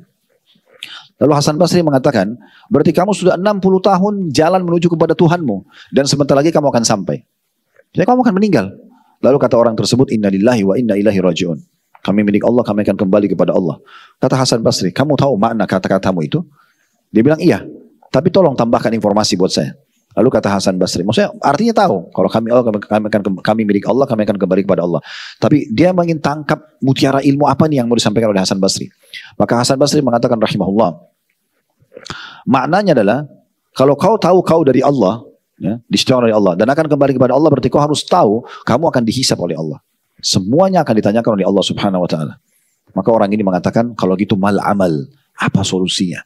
A: Lalu Hasan Basri mengatakan, berarti kamu sudah 60 tahun jalan menuju kepada Tuhanmu. Dan sebentar lagi kamu akan sampai. Jadi kamu akan meninggal. Lalu kata orang tersebut, inna lillahi wa inna ilaihi raji'un. Kami milik Allah, kami akan kembali kepada Allah. Kata Hasan Basri, kamu tahu makna kata-katamu itu? Dia bilang, iya. Tapi tolong tambahkan informasi buat saya. Lalu kata Hasan Basri, maksudnya artinya tahu. Kalau kami milik Allah, kami akan kembali kepada Allah. Tapi dia ingin tangkap mutiara ilmu apa nih yang mau disampaikan oleh Hasan Basri. Maka Hasan Basri mengatakan rahimahullah, maknanya adalah, kalau kau tahu kau dari Allah, ya, disediakan oleh Allah, dan akan kembali kepada Allah, berarti kau harus tahu, kamu akan dihisap oleh Allah. Semuanya akan ditanyakan oleh Allah subhanahu wa ta'ala. Maka orang ini mengatakan, kalau gitu mal amal, apa solusinya?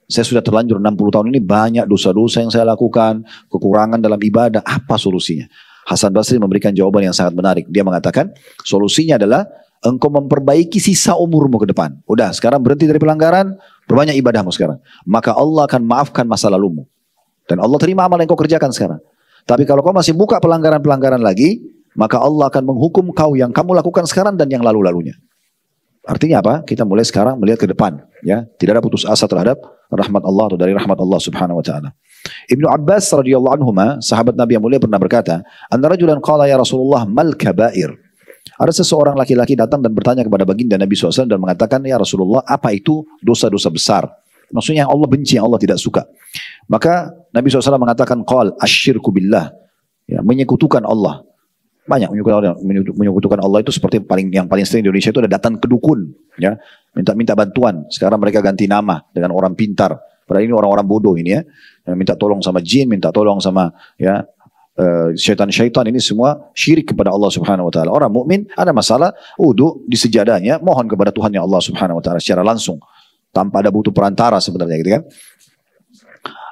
A: Saya sudah terlanjur 60 tahun ini, banyak dosa-dosa yang saya lakukan, kekurangan dalam ibadah, apa solusinya? Hasan Basri memberikan jawaban yang sangat menarik. Dia mengatakan, solusinya adalah, engkau memperbaiki sisa umurmu ke depan. Udah, sekarang berhenti dari pelanggaran, perbanyak ibadahmu sekarang. Maka Allah akan maafkan masa lalumu. Dan Allah terima amal yang kau kerjakan sekarang. Tapi kalau kau masih buka pelanggaran-pelanggaran lagi, maka Allah akan menghukum kau yang kamu lakukan sekarang dan yang lalu-lalunya. Artinya apa? Kita mulai sekarang melihat ke depan. Ya, tidak ada putus asa terhadap rahmat Allah atau dari rahmat Allah subhanahu wa ta'ala. Ibnu Abbas radhiyallahu anhuma, sahabat Nabi yang mulia, pernah berkata, "Anna rajulan qala ya Rasulullah mal kabair." Ada seseorang laki-laki datang dan bertanya kepada baginda Nabi SAW dan mengatakan, ya Rasulullah, apa itu dosa-dosa besar? Maksudnya yang Allah benci, yang Allah tidak suka. Maka Nabi SAW mengatakan, qal asyirku billah, ya, menyekutukan Allah. Banyak menyekutukan Allah itu seperti yang paling sering di Indonesia itu ada datang ke dukun, ya, minta bantuan. Sekarang mereka ganti nama dengan orang pintar. Padahal ini orang-orang bodoh ini, ya, yang minta tolong sama jin, minta tolong sama, ya, syaitan-syaitan. Ini semua syirik kepada Allah subhanahu wa ta'ala. Orang mukmin ada masalah, wudu di sejadahnya, mohon kepada Tuhan yang Allah subhanahu wa ta'ala secara langsung, tanpa ada butuh perantara sebenarnya, gitu kan.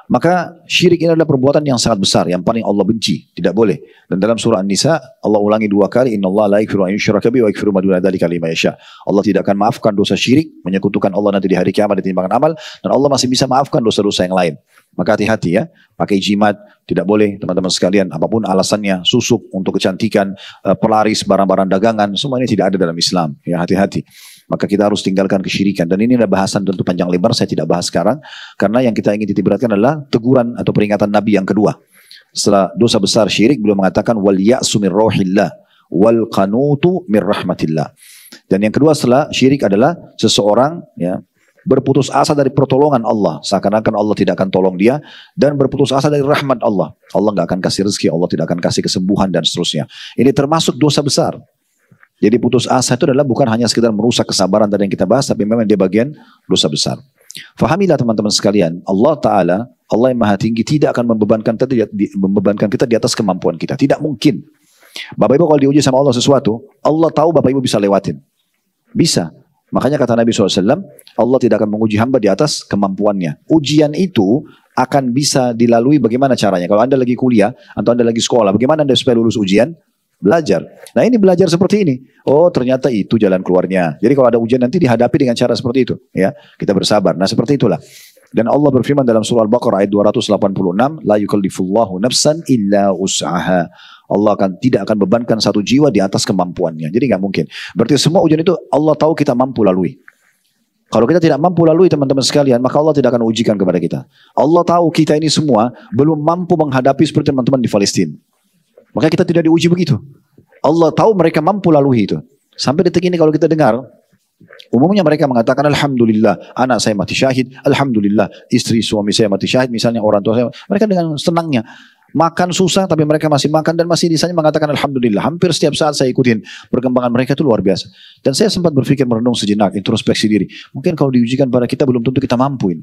A: Maka syirik ini adalah perbuatan yang sangat besar, yang paling Allah benci, tidak boleh. Dan dalam surah An-Nisa Allah ulangi 2 kali, innallaha la yaghfiru an yushraka bihi wa yaghfiru ma duna dzalika liman yasha. Allah tidak akan maafkan dosa syirik, menyekutukan Allah nanti di hari kiamat di timbangan amal, dan Allah masih bisa maafkan dosa-dosa yang lain. Maka hati-hati, ya, pakai jimat tidak boleh teman-teman sekalian, apapun alasannya, susuk untuk kecantikan, pelaris barang-barang dagangan, semua ini tidak ada dalam Islam. Ya, hati-hati. Maka kita harus tinggalkan kesyirikan. Dan ini adalah bahasan tentu panjang lebar, saya tidak bahas sekarang. Karena yang kita ingin ditiberatkan adalah teguran atau peringatan Nabi yang kedua. Setelah dosa besar syirik, beliau mengatakan, wal ya'su min rauhillah, wal qanutu min rahmatillah. Dan yang kedua setelah syirik adalah seseorang, ya, berputus asa dari pertolongan Allah. Seakan-akan Allah tidak akan tolong dia. Dan berputus asa dari rahmat Allah. Allah nggak akan kasih rezeki, Allah tidak akan kasih kesembuhan dan seterusnya. Ini termasuk dosa besar. Jadi putus asa itu adalah bukan hanya sekedar merusak kesabaran tadi yang kita bahas, tapi memang dia bagian dosa besar. Fahamilah teman-teman sekalian, Allah Ta'ala, Allah yang maha tinggi tidak akan membebankan kita di atas kemampuan kita. Tidak mungkin. Bapak Ibu kalau diuji sama Allah sesuatu, Allah tahu Bapak Ibu bisa lewatin. Bisa. Makanya kata Nabi SAW, Allah tidak akan menguji hamba di atas kemampuannya. Ujian itu akan bisa dilalui bagaimana caranya. Kalau Anda lagi kuliah, atau Anda lagi sekolah, bagaimana Anda supaya lulus ujian? Belajar. Nah ini belajar seperti ini. Oh ternyata itu jalan keluarnya. Jadi kalau ada ujian nanti dihadapi dengan cara seperti itu. Ya, kita bersabar. Nah seperti itulah. Dan Allah berfirman dalam surah Al-Baqarah ayat 286, la yukallifullahu nafsan illa us'aha. Allah tidak akan bebankan satu jiwa di atas kemampuannya. Jadi nggak mungkin. Berarti semua ujian itu Allah tahu kita mampu lalui. Kalau kita tidak mampu lalui teman-teman sekalian, maka Allah tidak akan ujikan kepada kita. Allah tahu kita ini semua belum mampu menghadapi seperti teman-teman di Palestina. Maka kita tidak diuji begitu. Allah tahu mereka mampu lalui itu. Sampai detik ini kalau kita dengar, umumnya mereka mengatakan, alhamdulillah, anak saya mati syahid, alhamdulillah, istri suami saya mati syahid, misalnya orang tua saya. Mereka dengan senangnya, makan susah tapi mereka masih makan dan masih disanya mengatakan alhamdulillah. Hampir setiap saat saya ikutin perkembangan mereka itu luar biasa. Dan saya sempat berpikir merenung sejenak, introspeksi diri. Mungkin kalau diujikan pada kita belum tentu kita mampuin.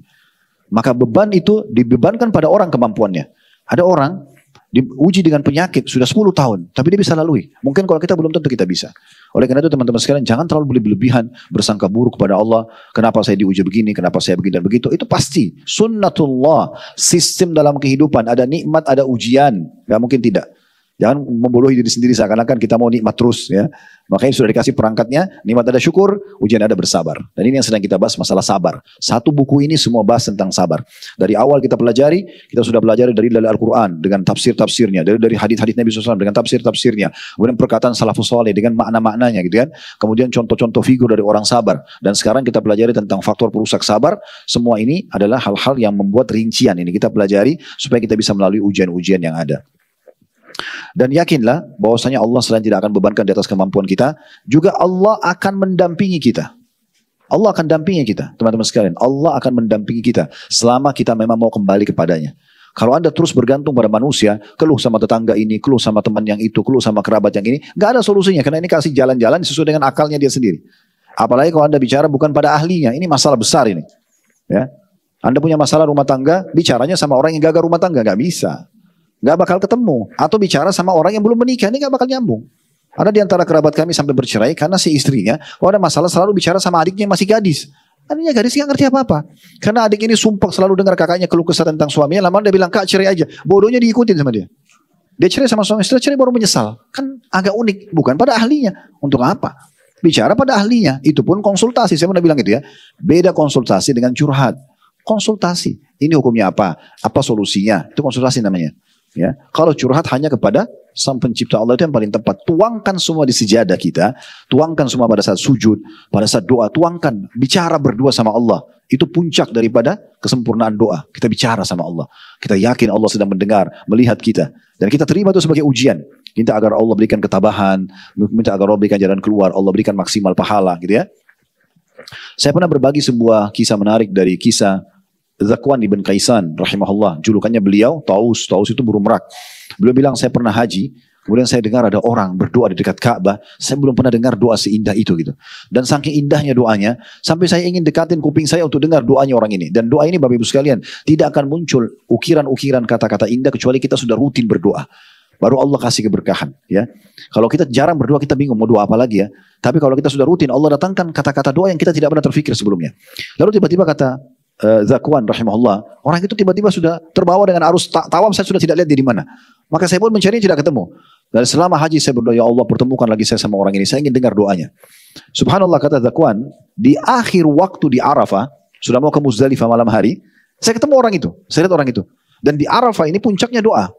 A: Maka beban itu dibebankan pada orang kemampuannya. Ada orang diuji dengan penyakit sudah 10 tahun, tapi dia bisa lalui. Mungkin kalau kita belum tentu kita bisa. Oleh karena itu teman-teman sekalian, jangan terlalu berlebihan bersangka buruk kepada Allah. Kenapa saya diuji begini, kenapa saya begini dan begitu. Itu pasti sunnatullah, sistem dalam kehidupan. Ada nikmat, ada ujian. Gak mungkin tidak. Jangan membodohi diri sendiri seakan-akan kita mau nikmat terus, ya. Makanya sudah dikasih perangkatnya, nikmat ada syukur, ujian ada bersabar. Dan ini yang sedang kita bahas, masalah sabar. Satu buku ini semua bahas tentang sabar. Dari awal kita pelajari, kita sudah pelajari dari Al-Quran dengan tafsir-tafsirnya, dari hadis-hadis Nabi SAW dengan tafsir-tafsirnya, kemudian perkataan salafus saleh dengan makna-maknanya, gitu kan. Kemudian contoh-contoh figur dari orang sabar. Dan sekarang kita pelajari tentang faktor perusak sabar. Semua ini adalah hal-hal yang membuat rincian ini kita pelajari supaya kita bisa melalui ujian-ujian yang ada. Dan yakinlah bahwasanya Allah selain tidak akan bebankan di atas kemampuan kita, juga Allah akan mendampingi kita. Allah akan dampingi kita, teman-teman sekalian. Allah akan mendampingi kita selama kita memang mau kembali kepadanya. Kalau Anda terus bergantung pada manusia, keluh sama tetangga ini, keluh sama teman yang itu, keluh sama kerabat yang ini, nggak ada solusinya karena ini kasih jalan-jalan sesuai dengan akalnya dia sendiri. Apalagi kalau Anda bicara bukan pada ahlinya, ini masalah besar ini. Ya, Anda punya masalah rumah tangga, bicaranya sama orang yang gagal rumah tangga, nggak bisa. Nggak bakal ketemu. Atau bicara sama orang yang belum menikah, ini nggak bakal nyambung. Ada di antara kerabat kami sampai bercerai karena si istrinya, kalau ada masalah selalu bicara sama adiknya yang masih gadis. Adiknya gadis nggak ngerti apa-apa. Karena adik ini sumpah selalu dengar kakaknya keluh kesah tentang suaminya, lama dia bilang, "Kak, cerai aja." Bodohnya diikutin sama dia. Dia cerai sama suami, setelah cerai baru menyesal. Kan agak unik, bukan pada ahlinya. Untuk apa? Bicara pada ahlinya, itu pun konsultasi. Saya pernah bilang gitu ya. Beda konsultasi dengan curhat. Konsultasi, ini hukumnya apa? Apa solusinya? Itu konsultasi namanya. Ya, kalau curhat hanya kepada Sang Pencipta Allah itu yang paling tepat. Tuangkan semua di sejadah kita, tuangkan semua pada saat sujud, pada saat doa, tuangkan, bicara berdua sama Allah. Itu puncak daripada kesempurnaan doa. Kita bicara sama Allah. Kita yakin Allah sedang mendengar, melihat kita. Dan kita terima itu sebagai ujian. Minta agar Allah berikan ketabahan, minta agar Allah berikan jalan keluar, Allah berikan maksimal pahala, gitu ya. Saya pernah berbagi sebuah kisah menarik dari kisah Zakwan ibn Kaisan rahimahullah. Julukannya beliau Taus. Taus itu burung merak. Beliau bilang, saya pernah haji, kemudian saya dengar ada orang berdoa di dekat Ka'bah. Saya belum pernah dengar doa seindah itu gitu. Dan saking indahnya doanya, sampai saya ingin dekatin kuping saya untuk dengar doanya orang ini. Dan doa ini Bapak Ibu sekalian, tidak akan muncul ukiran-ukiran kata-kata indah kecuali kita sudah rutin berdoa. Baru Allah kasih keberkahan, ya. Kalau kita jarang berdoa, kita bingung mau doa apa lagi ya. Tapi kalau kita sudah rutin, Allah datangkan kata-kata doa yang kita tidak pernah terfikir sebelumnya. Lalu tiba-tiba kata Zakwan rahimahullah, orang itu tiba-tiba sudah terbawa dengan arus tawaf, saya sudah tidak lihat dia di mana. Maka saya pun mencari tidak ketemu. Dan selama haji saya berdoa, ya Allah pertemukan lagi saya sama orang ini, saya ingin dengar doanya. Subhanallah, kata Zakwan, di akhir waktu di Arafah, sudah mau ke Muzdalifah malam hari, saya ketemu orang itu, saya lihat orang itu. Dan di Arafah ini puncaknya doa.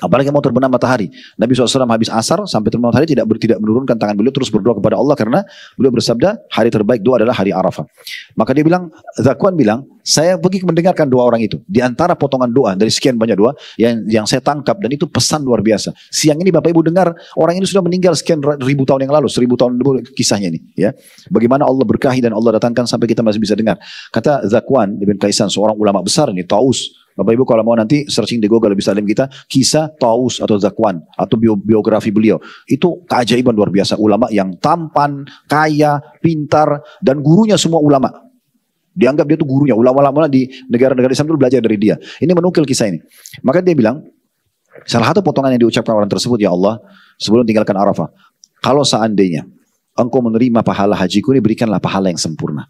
A: Apalagi mau terbenam matahari. Nabi SAW habis asar sampai terbenam matahari tidak menurunkan tangan beliau, terus berdoa kepada Allah karena beliau bersabda hari terbaik doa adalah hari Arafah. Maka dia bilang, Zakwan bilang, saya pergi mendengarkan doa orang itu. Di antara potongan doa dari sekian banyak doa yang saya tangkap, dan itu pesan luar biasa. Siang ini Bapak Ibu dengar orang ini sudah meninggal sekian ribu tahun yang lalu, 1000 tahun dulu kisahnya ini. Ya, bagaimana Allah berkahi dan Allah datangkan sampai kita masih bisa dengar. Kata Zakwan ibn Kaisan, seorang ulama besar ini, Taus. Bapak Ibu kalau mau nanti searching di Google bisa alim kita, kisah Taus atau Zakwan atau biografi beliau. Itu keajaiban luar biasa. Ulama yang tampan, kaya, pintar, dan gurunya semua ulama. Dianggap dia itu gurunya. Ulama-ulama di negara-negara Islam itu belajar dari dia. Ini menukil kisah ini. Maka dia bilang, salah satu potongan yang diucapkan orang tersebut, ya Allah, sebelum tinggalkan Arafah, kalau seandainya engkau menerima pahala hajiku ini, berikanlah pahala yang sempurna.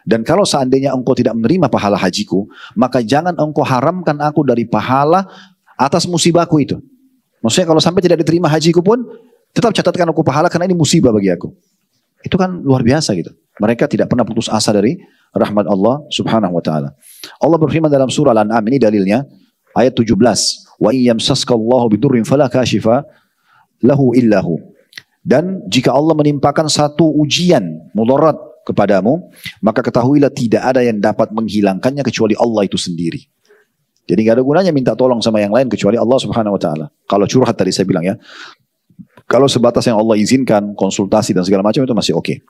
A: Dan kalau seandainya engkau tidak menerima pahala hajiku, maka jangan engkau haramkan aku dari pahala atas musibahku itu. Maksudnya kalau sampai tidak diterima hajiku pun, tetap catatkan aku pahala karena ini musibah bagi aku. Itu kan luar biasa gitu. Mereka tidak pernah putus asa dari rahmat Allah subhanahu wa ta'ala. Allah berfirman dalam surah Al-An'am, ini dalilnya, ayat 17. Wa iyyamsaskallahu bidurrin fala kashifa lahu illahu. Dan jika Allah menimpakan satu ujian, mudarat, kepadamu, maka ketahuilah tidak ada yang dapat menghilangkannya kecuali Allah itu sendiri. Jadi nggak ada gunanya minta tolong sama yang lain kecuali Allah subhanahu wa ta'ala. Kalau curhat tadi saya bilang ya, kalau sebatas yang Allah izinkan, konsultasi dan segala macam itu masih oke.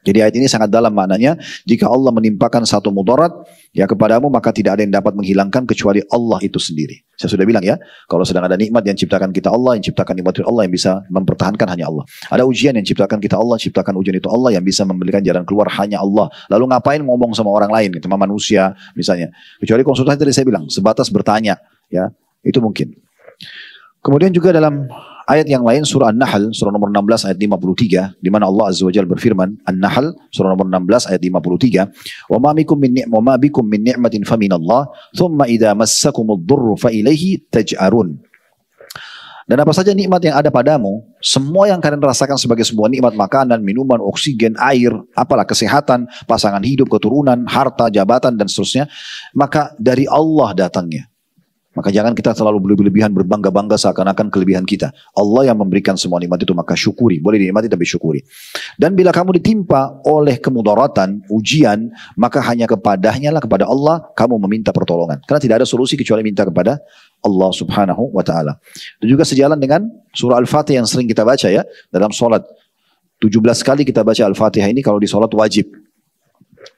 A: Jadi ayat ini sangat dalam maknanya, jika Allah menimpakan satu mudarat ya kepadamu, maka tidak ada yang dapat menghilangkan kecuali Allah itu sendiri. Saya sudah bilang ya, kalau sedang ada nikmat yang ciptakan kita Allah, yang ciptakan nikmat itu Allah, yang bisa mempertahankan hanya Allah. Ada ujian yang ciptakan kita Allah, ciptakan ujian itu Allah, yang bisa memberikan jalan keluar hanya Allah. Lalu ngapain ngomong sama orang lain, sama manusia misalnya. Kecuali konsultasi tadi saya bilang, sebatas bertanya ya, itu mungkin. Kemudian juga dalam Ayat yang lain surah An-Nahl surah nomor 16 ayat 53 di mana Allah Azza wa Jalla berfirman, An-Nahl surah nomor 16 ayat 53, "Wa ma bikum min ni'matin faminallah, thumma idza massakumud dhurru fa ilaihi taj'arun." Dan apa saja nikmat yang ada padamu, semua yang kalian rasakan sebagai sebuah nikmat, makanan, minuman, oksigen, air, apalah kesehatan, pasangan hidup, keturunan, harta, jabatan dan seterusnya, maka dari Allah datangnya. Maka jangan kita terlalu berlebihan berbangga-bangga seakan-akan kelebihan kita. Allah yang memberikan semua nikmat itu, maka syukuri. Boleh dinikmati tapi syukuri. Dan bila kamu ditimpa oleh kemudaratan, ujian, maka hanya kepadanya lah, kepada Allah kamu meminta pertolongan. Karena tidak ada solusi kecuali minta kepada Allah subhanahu wa ta'ala. Itu juga sejalan dengan surah Al-Fatihah yang sering kita baca ya. Dalam sholat 17 kali kita baca Al-Fatihah ini kalau di sholat wajib.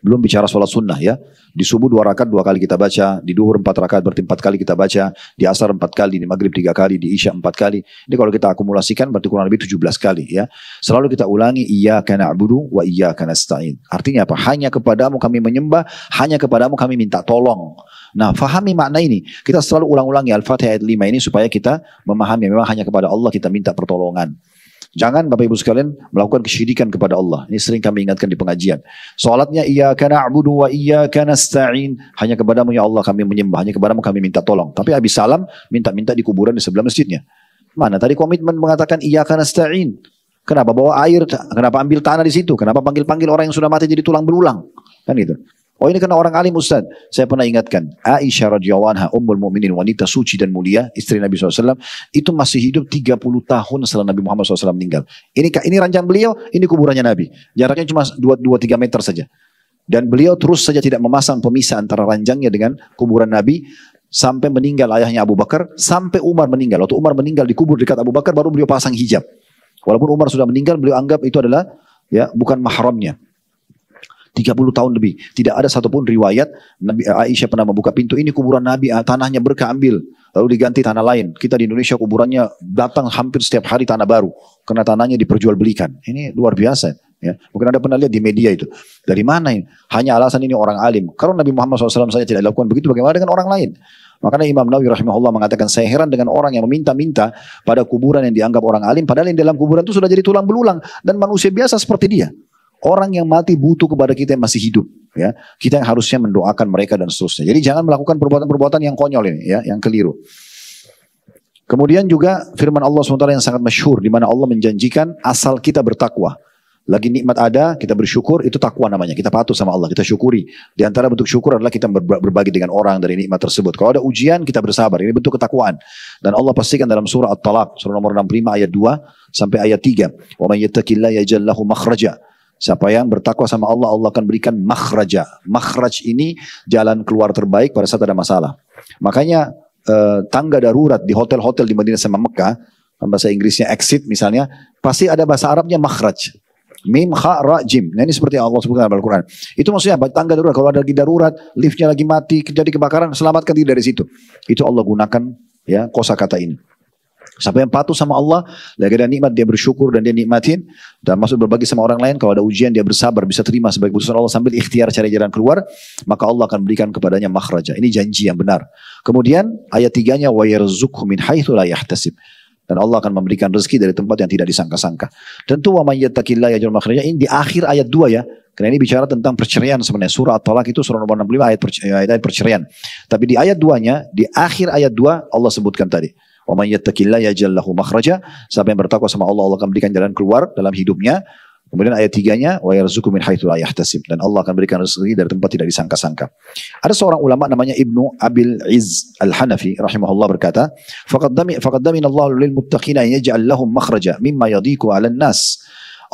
A: Belum bicara sholat sunnah ya. Di subuh 2 rakaat 2 kali kita baca, di duhur 4 rakaat berarti 4 kali kita baca, di asar 4 kali, di maghrib 3 kali, di isya 4 kali. Ini kalau kita akumulasikan berarti kurang lebih 17 kali ya. Selalu kita ulangi iyyaka na'budu wa iyyaka nasta'in. Artinya apa? Hanya kepadamu kami menyembah, hanya kepadamu kami minta tolong. Nah, fahami makna ini. Kita selalu ulang-ulangi Al-Fatihah ayat 5 ini supaya kita memahami memang hanya kepada Allah kita minta pertolongan. Jangan Bapak Ibu sekalian melakukan kesyirikan kepada Allah. Ini sering kami ingatkan di pengajian. Salatnya iyyaka na'budu wa iyyaka nasta'in. Hanya kepadamu ya Allah kami menyembah, hanya kepadamu kami minta tolong. Tapi habis salam minta-minta di kuburan di sebelah masjidnya. Mana tadi komitmen mengatakan iyyaka nasta'in? Kenapa bawa air? Kenapa ambil tanah di situ? Kenapa panggil-panggil orang yang sudah mati jadi tulang belulang? Kan gitu. Oh ini karena orang alim Ustaz. Saya pernah ingatkan Aisyah radhiyallahu anha ummul mukminin, wanita suci dan mulia, istri Nabi SAW, itu masih hidup 30 tahun setelah Nabi Muhammad SAW meninggal. Ini ranjang beliau, ini kuburannya Nabi. Jaraknya cuma 2-3 meter saja. Dan beliau terus saja tidak memasang pemisah antara ranjangnya dengan kuburan Nabi sampai meninggal ayahnya Abu Bakar, sampai Umar meninggal. Waktu Umar meninggal dikubur dekat Abu Bakar baru beliau pasang hijab. Walaupun Umar sudah meninggal, beliau anggap itu adalah ya bukan mahramnya. 30 tahun lebih. Tidak ada satupun riwayat Nabi Aisyah pernah membuka pintu, ini kuburan Nabi, tanahnya berkah ambil. Lalu diganti tanah lain. Kita di Indonesia kuburannya datang hampir setiap hari tanah baru. Karena tanahnya diperjualbelikan. Ini luar biasa. Ya. Mungkin Anda pernah lihat di media itu. Dari mana ini? Hanya alasan ini orang alim. Kalau Nabi Muhammad SAW saja tidak lakukan begitu, bagaimana dengan orang lain? Makanya Imam Nawawi rahimahullah mengatakan, saya heran dengan orang yang meminta-minta pada kuburan yang dianggap orang alim, padahal yang dalam kuburan itu sudah jadi tulang belulang. Dan manusia biasa seperti dia. Orang yang mati butuh kepada kita yang masih hidup, ya. Kita yang harusnya mendoakan mereka dan seterusnya. Jadi jangan melakukan perbuatan-perbuatan yang konyol ini, ya, yang keliru. Kemudian juga firman Allah SWT yang sangat masyhur, di mana Allah menjanjikan asal kita bertakwa. Lagi nikmat ada, kita bersyukur, itu takwa namanya. Kita patuh sama Allah, kita syukuri. Di antara bentuk syukur adalah kita berbagi dengan orang dari nikmat tersebut. Kalau ada ujian, kita bersabar. Ini bentuk ketakwaan. Dan Allah pastikan dalam surah At-Talaq, surah nomor 65 ayat 2 sampai ayat 3. Wa may yattaqillaha yaj'al lahu makhraja. Siapa yang bertakwa sama Allah, Allah akan berikan makhraja. Makhraj ini jalan keluar terbaik pada saat ada masalah. Makanya tangga darurat di hotel-hotel di Madinah sama Mekah, bahasa Inggrisnya exit misalnya, pasti ada bahasa Arabnya makhraj. Mim, kha, ra, jim. Nah ini seperti yang Allah sebutkan dalam Al-Quran. Itu maksudnya apa? Tangga darurat. Kalau ada lagi darurat, liftnya lagi mati, terjadi kebakaran, selamatkan diri dari situ. Itu Allah gunakan ya kosakata ini. Siapa yang patuh sama Allah, lagi ada nikmat dia bersyukur dan dia nikmatin, dan maksud berbagi sama orang lain. Kalau ada ujian dia bersabar, bisa terima sebagai keputusan Allah sambil ikhtiar cari jalan keluar, maka Allah akan berikan kepadanya makhraja. Ini janji yang benar. Kemudian ayat 3-nya wa yarzuqhu min haitsu la yahtasib. Dan Allah akan memberikan rezeki dari tempat yang tidak disangka-sangka. Tentu wa may yattaqillaha yaj'al makhraja ini di akhir ayat 2 ya. Karena ini bicara tentang perceraian sebenarnya. Surah At-Talaq itu surah nomor 65 ayat perceraian. Tapi di ayat 2-nya, di akhir ayat 2 Allah sebutkan tadi. Wa may yattaqillaha yaj'al lahu makhraja. Siapa yang bertakwa sama Allah, Allah akan berikan jalan keluar dalam hidupnya. Kemudian ayat 3-nya wa yarzuqhu min haitsu la yahtasib, dan Allah akan berikan rezeki dari tempat tidak disangka-sangka. Ada seorang ulama namanya Ibnu Abil Izz Al-Hanafi rahimahullah berkata, faqad damina Allahu lil muttaqina yaj'al lahum makhraja mimma yadhiqu 'alan nas.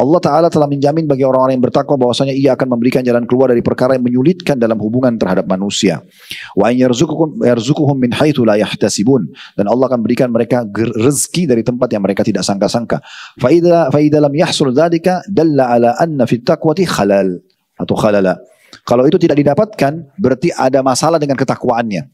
A: Allah Ta'ala telah menjamin bagi orang-orang yang bertakwa bahwasanya ia akan memberikan jalan keluar dari perkara yang menyulitkan dalam hubungan terhadap manusia. Wa in yarzuquhum min haitsu la yahtasibun, dan Allah akan berikan mereka rezeki dari tempat yang mereka tidak sangka-sangka. Fa idza lam yahsul dzalika dalla ala anna fit taqwati khalal atau khalala. Kalau itu tidak didapatkan, berarti ada masalah dengan ketakwaannya.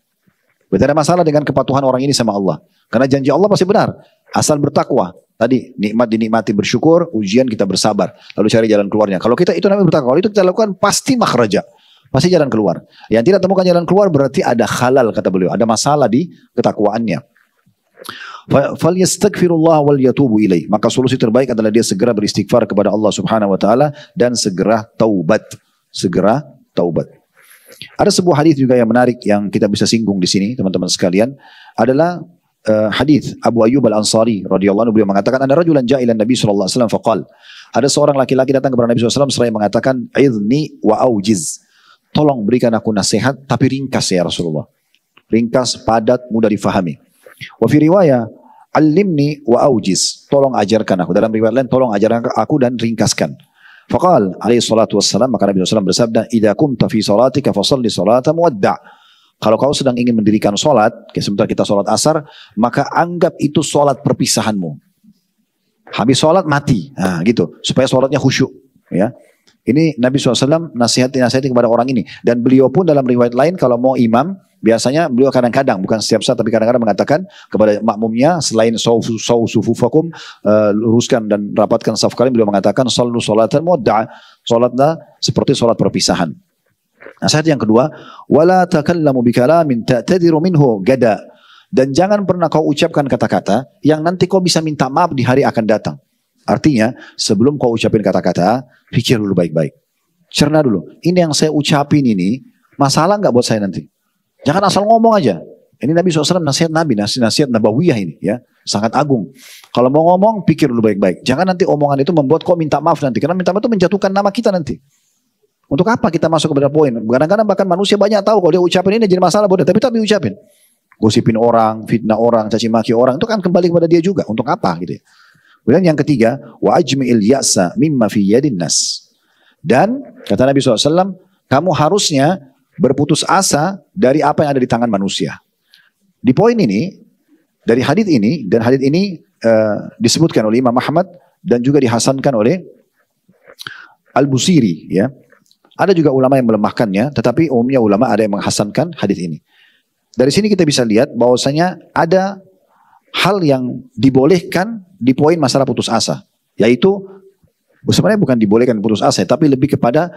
A: Berarti ada masalah dengan kepatuhan orang ini sama Allah. Karena janji Allah pasti benar, asal bertakwa. Tadi nikmat dinikmati bersyukur, ujian kita bersabar, lalu cari jalan keluarnya. Kalau kita itu namanya bertakwa, kalau itu kita lakukan pasti makhraja, pasti jalan keluar. Yang tidak temukan jalan keluar berarti ada khalal kata beliau, ada masalah di ketakwaannya. Falyastaghfirullah wal yatubu ilaih. Maka solusi terbaik adalah dia segera beristighfar kepada Allah Subhanahu wa taala dan segera taubat. Segera taubat. Ada sebuah hadis juga yang menarik yang kita bisa singgung di sini, teman-teman sekalian, adalah hadis Abu Ayyub Al-Ansari radhiyallahu anhu. Beliau mengatakan, "Ada rajulan ja'ilan Nabi sallallahu alaihi wasallam faqal." Ada seorang laki-laki datang kepada Nabi SAW seraya mengatakan, "Idzni wa aujiz." Tolong berikan aku nasihat tapi ringkas ya Rasulullah. Ringkas, padat, mudah difahami. Wa fi riwayah, "Allimni wa aujiz." Tolong ajarkan aku. Dalam riwayat lain, tolong ajarkan aku dan ringkaskan. Faqal alaihi salatu wassalam, maka Nabi SAW bersabda, "Idza kumta fi salatika fasalli salata muwadda'." Kalau kau sedang ingin mendirikan salat, sebentar kita salat asar, maka anggap itu salat perpisahanmu. Habis salat mati. Nah, gitu. Supaya salatnya khusyuk, ya. Ini Nabi SAW nasihati kepada orang ini. Dan beliau pun dalam riwayat lain kalau mau imam, biasanya beliau kadang-kadang, bukan setiap saat, tapi kadang-kadang mengatakan kepada makmumnya, selain sufufakum, luruskan dan rapatkan saf kalian, beliau mengatakan, sallu salatan muwadda', salatlah seperti salat perpisahan. Nasihat yang kedua, wala takallamu bikalamin ta'tadiru minhu gada. Dan jangan pernah kau ucapkan kata-kata yang nanti kau bisa minta maaf di hari akan datang. Artinya, sebelum kau ucapin kata-kata, pikir dulu baik-baik. Cerna dulu. Ini yang saya ucapin ini, masalah nggak buat saya nanti? Jangan asal ngomong aja. Ini Nabi SAW nasihat Nabi, nasihat Nabawiyah ini, ya, sangat agung. Kalau mau ngomong, pikir dulu baik-baik. Jangan nanti omongan itu membuat kau minta maaf nanti. Karena minta maaf itu menjatuhkan nama kita nanti. Untuk apa kita masuk kepada poin? Kadang-kadang bahkan manusia banyak tahu kalau dia ucapin ini jadi masalah bodoh. Tapi ucapin. Gosipin orang, fitnah orang, caci maki orang, itu kan kembali kepada dia juga. Untuk apa gitu ya? Kemudian yang ketiga, wa ajmi'il ya'sa mimma fi yadin nas. Dan kata Nabi SAW, kamu harusnya berputus asa dari apa yang ada di tangan manusia. Di poin ini, dari hadits ini, dan hadits ini disebutkan oleh Imam Ahmad dan juga dihasankan oleh Al-Busiri, ya. Ada juga ulama yang melemahkannya, tetapi umumnya ulama ada yang menghasankan hadits ini. Dari sini kita bisa lihat bahwasanya ada hal yang dibolehkan di poin masalah putus asa, yaitu sebenarnya bukan dibolehkan putus asa, tapi lebih kepada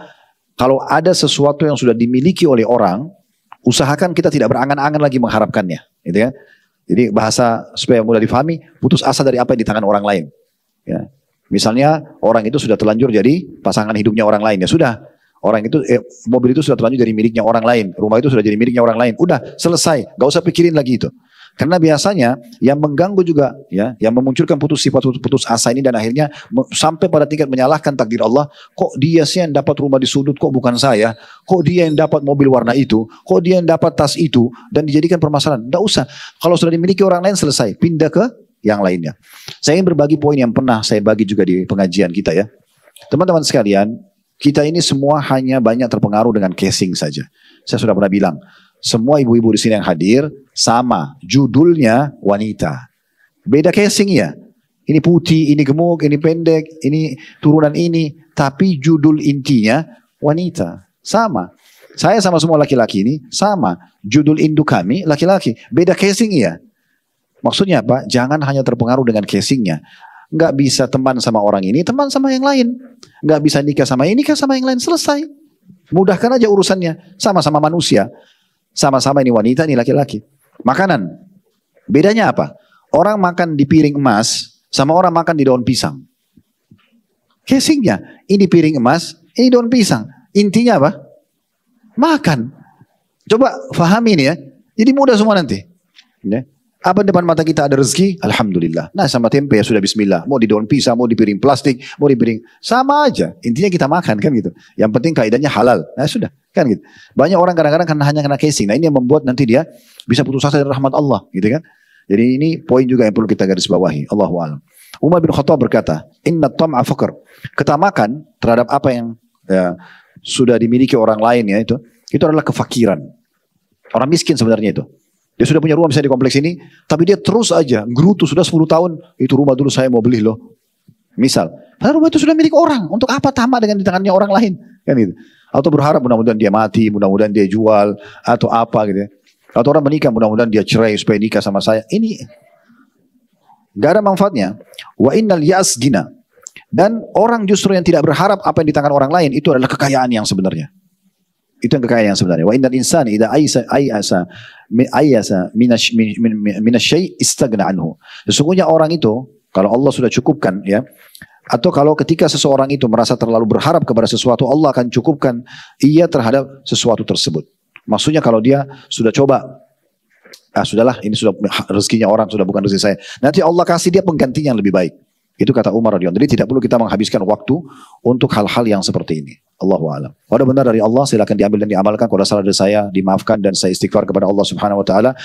A: kalau ada sesuatu yang sudah dimiliki oleh orang, usahakan kita tidak berangan-angan lagi mengharapkannya, gitu ya. Jadi bahasa supaya mudah difahami, putus asa dari apa yang di tangan orang lain. Ya. Misalnya orang itu sudah terlanjur jadi pasangan hidupnya orang lain, ya sudah. Orang itu, mobil itu sudah terlanjur jadi miliknya orang lain, rumah itu sudah jadi miliknya orang lain. Udah selesai, gak usah pikirin lagi itu. Karena biasanya yang mengganggu juga, ya, yang memunculkan putus asa ini dan akhirnya sampai pada tingkat menyalahkan takdir Allah. Kok dia sih yang dapat rumah di sudut, kok bukan saya? Kok dia yang dapat mobil warna itu? Kok dia yang dapat tas itu? Dan dijadikan permasalahan. Tidak usah. Kalau sudah dimiliki orang lain selesai, pindah ke yang lainnya. Saya ingin berbagi poin yang pernah saya bagi juga di pengajian kita, ya. Teman-teman sekalian, kita ini semua hanya banyak terpengaruh dengan casing saja. Saya sudah pernah bilang, semua ibu-ibu di sini yang hadir sama, judulnya wanita. Beda casing ya. Ini putih, ini gemuk, ini pendek, ini turunan ini, tapi judul intinya wanita. Sama. Saya sama semua laki-laki ini sama. Judul induk kami laki-laki. Beda casing ya. Maksudnya apa? Jangan hanya terpengaruh dengan casingnya. Nggak bisa teman sama orang ini, teman sama yang lain. Nggak bisa nikah sama ini, nikah sama yang lain. Selesai. Mudahkan aja urusannya. Sama-sama manusia. Sama-sama ini wanita, ini laki-laki. Makanan. Bedanya apa? Orang makan di piring emas, sama orang makan di daun pisang. Casingnya. Ini piring emas, ini daun pisang. Intinya apa? Makan. Coba fahami ini ya. Jadi mudah semua nanti. Ya. Apa depan mata kita ada rezeki? Alhamdulillah. Nah sama tempe ya sudah bismillah. Mau di daun pisang, mau di piring plastik, mau di piring. Sama aja. Intinya kita makan kan gitu. Yang penting kaidahnya halal. Nah sudah. Kan gitu. Banyak orang kadang-kadang hanya kena casing. Nah ini yang membuat nanti dia bisa putus asa dari rahmat Allah. Gitu kan. Jadi ini poin juga yang perlu kita garis bawahi. Allahu a'lam. Umar bin Khattab berkata, Inna tam'a faqr. Ketamakan terhadap apa yang ya, sudah dimiliki orang lain ya itu adalah kefakiran. Orang miskin sebenarnya itu. Dia sudah punya rumah misalnya di kompleks ini, tapi dia terus aja gerutu sudah 10 tahun, itu rumah dulu saya mau beli loh. Misal, padahal rumah itu sudah milik orang, untuk apa tamak dengan di tangannya orang lain? Kan gitu. Atau berharap mudah-mudahan dia mati, mudah-mudahan dia jual, atau apa gitu ya. Atau orang menikah, mudah-mudahan dia cerai supaya nikah sama saya. Ini gak ada manfaatnya. Wa innal ya'as gina. Dan orang justru yang tidak berharap apa yang di tangan orang lain, itu adalah kekayaan yang sebenarnya. Itu yang kekayaan yang sebenarnya. Wa innal insani idza ayasa ayasa minasyai istagna anhu. Sesungguhnya orang itu kalau Allah sudah cukupkan ya, atau kalau ketika seseorang itu merasa terlalu berharap kepada sesuatu, Allah akan cukupkan ia terhadap sesuatu tersebut. Maksudnya kalau dia sudah coba, sudahlah ini sudah rezekinya orang, sudah bukan rezeki saya. Nanti Allah kasih dia penggantinya yang lebih baik. Itu kata Umar radhiyallahu anhu. Jadi tidak perlu kita menghabiskan waktu untuk hal-hal yang seperti ini. Allahu a'lam. Kalau benar dari Allah silakan diambil dan diamalkan. Kalau salah dari saya dimaafkan dan saya istighfar kepada Allah Subhanahu wa taala.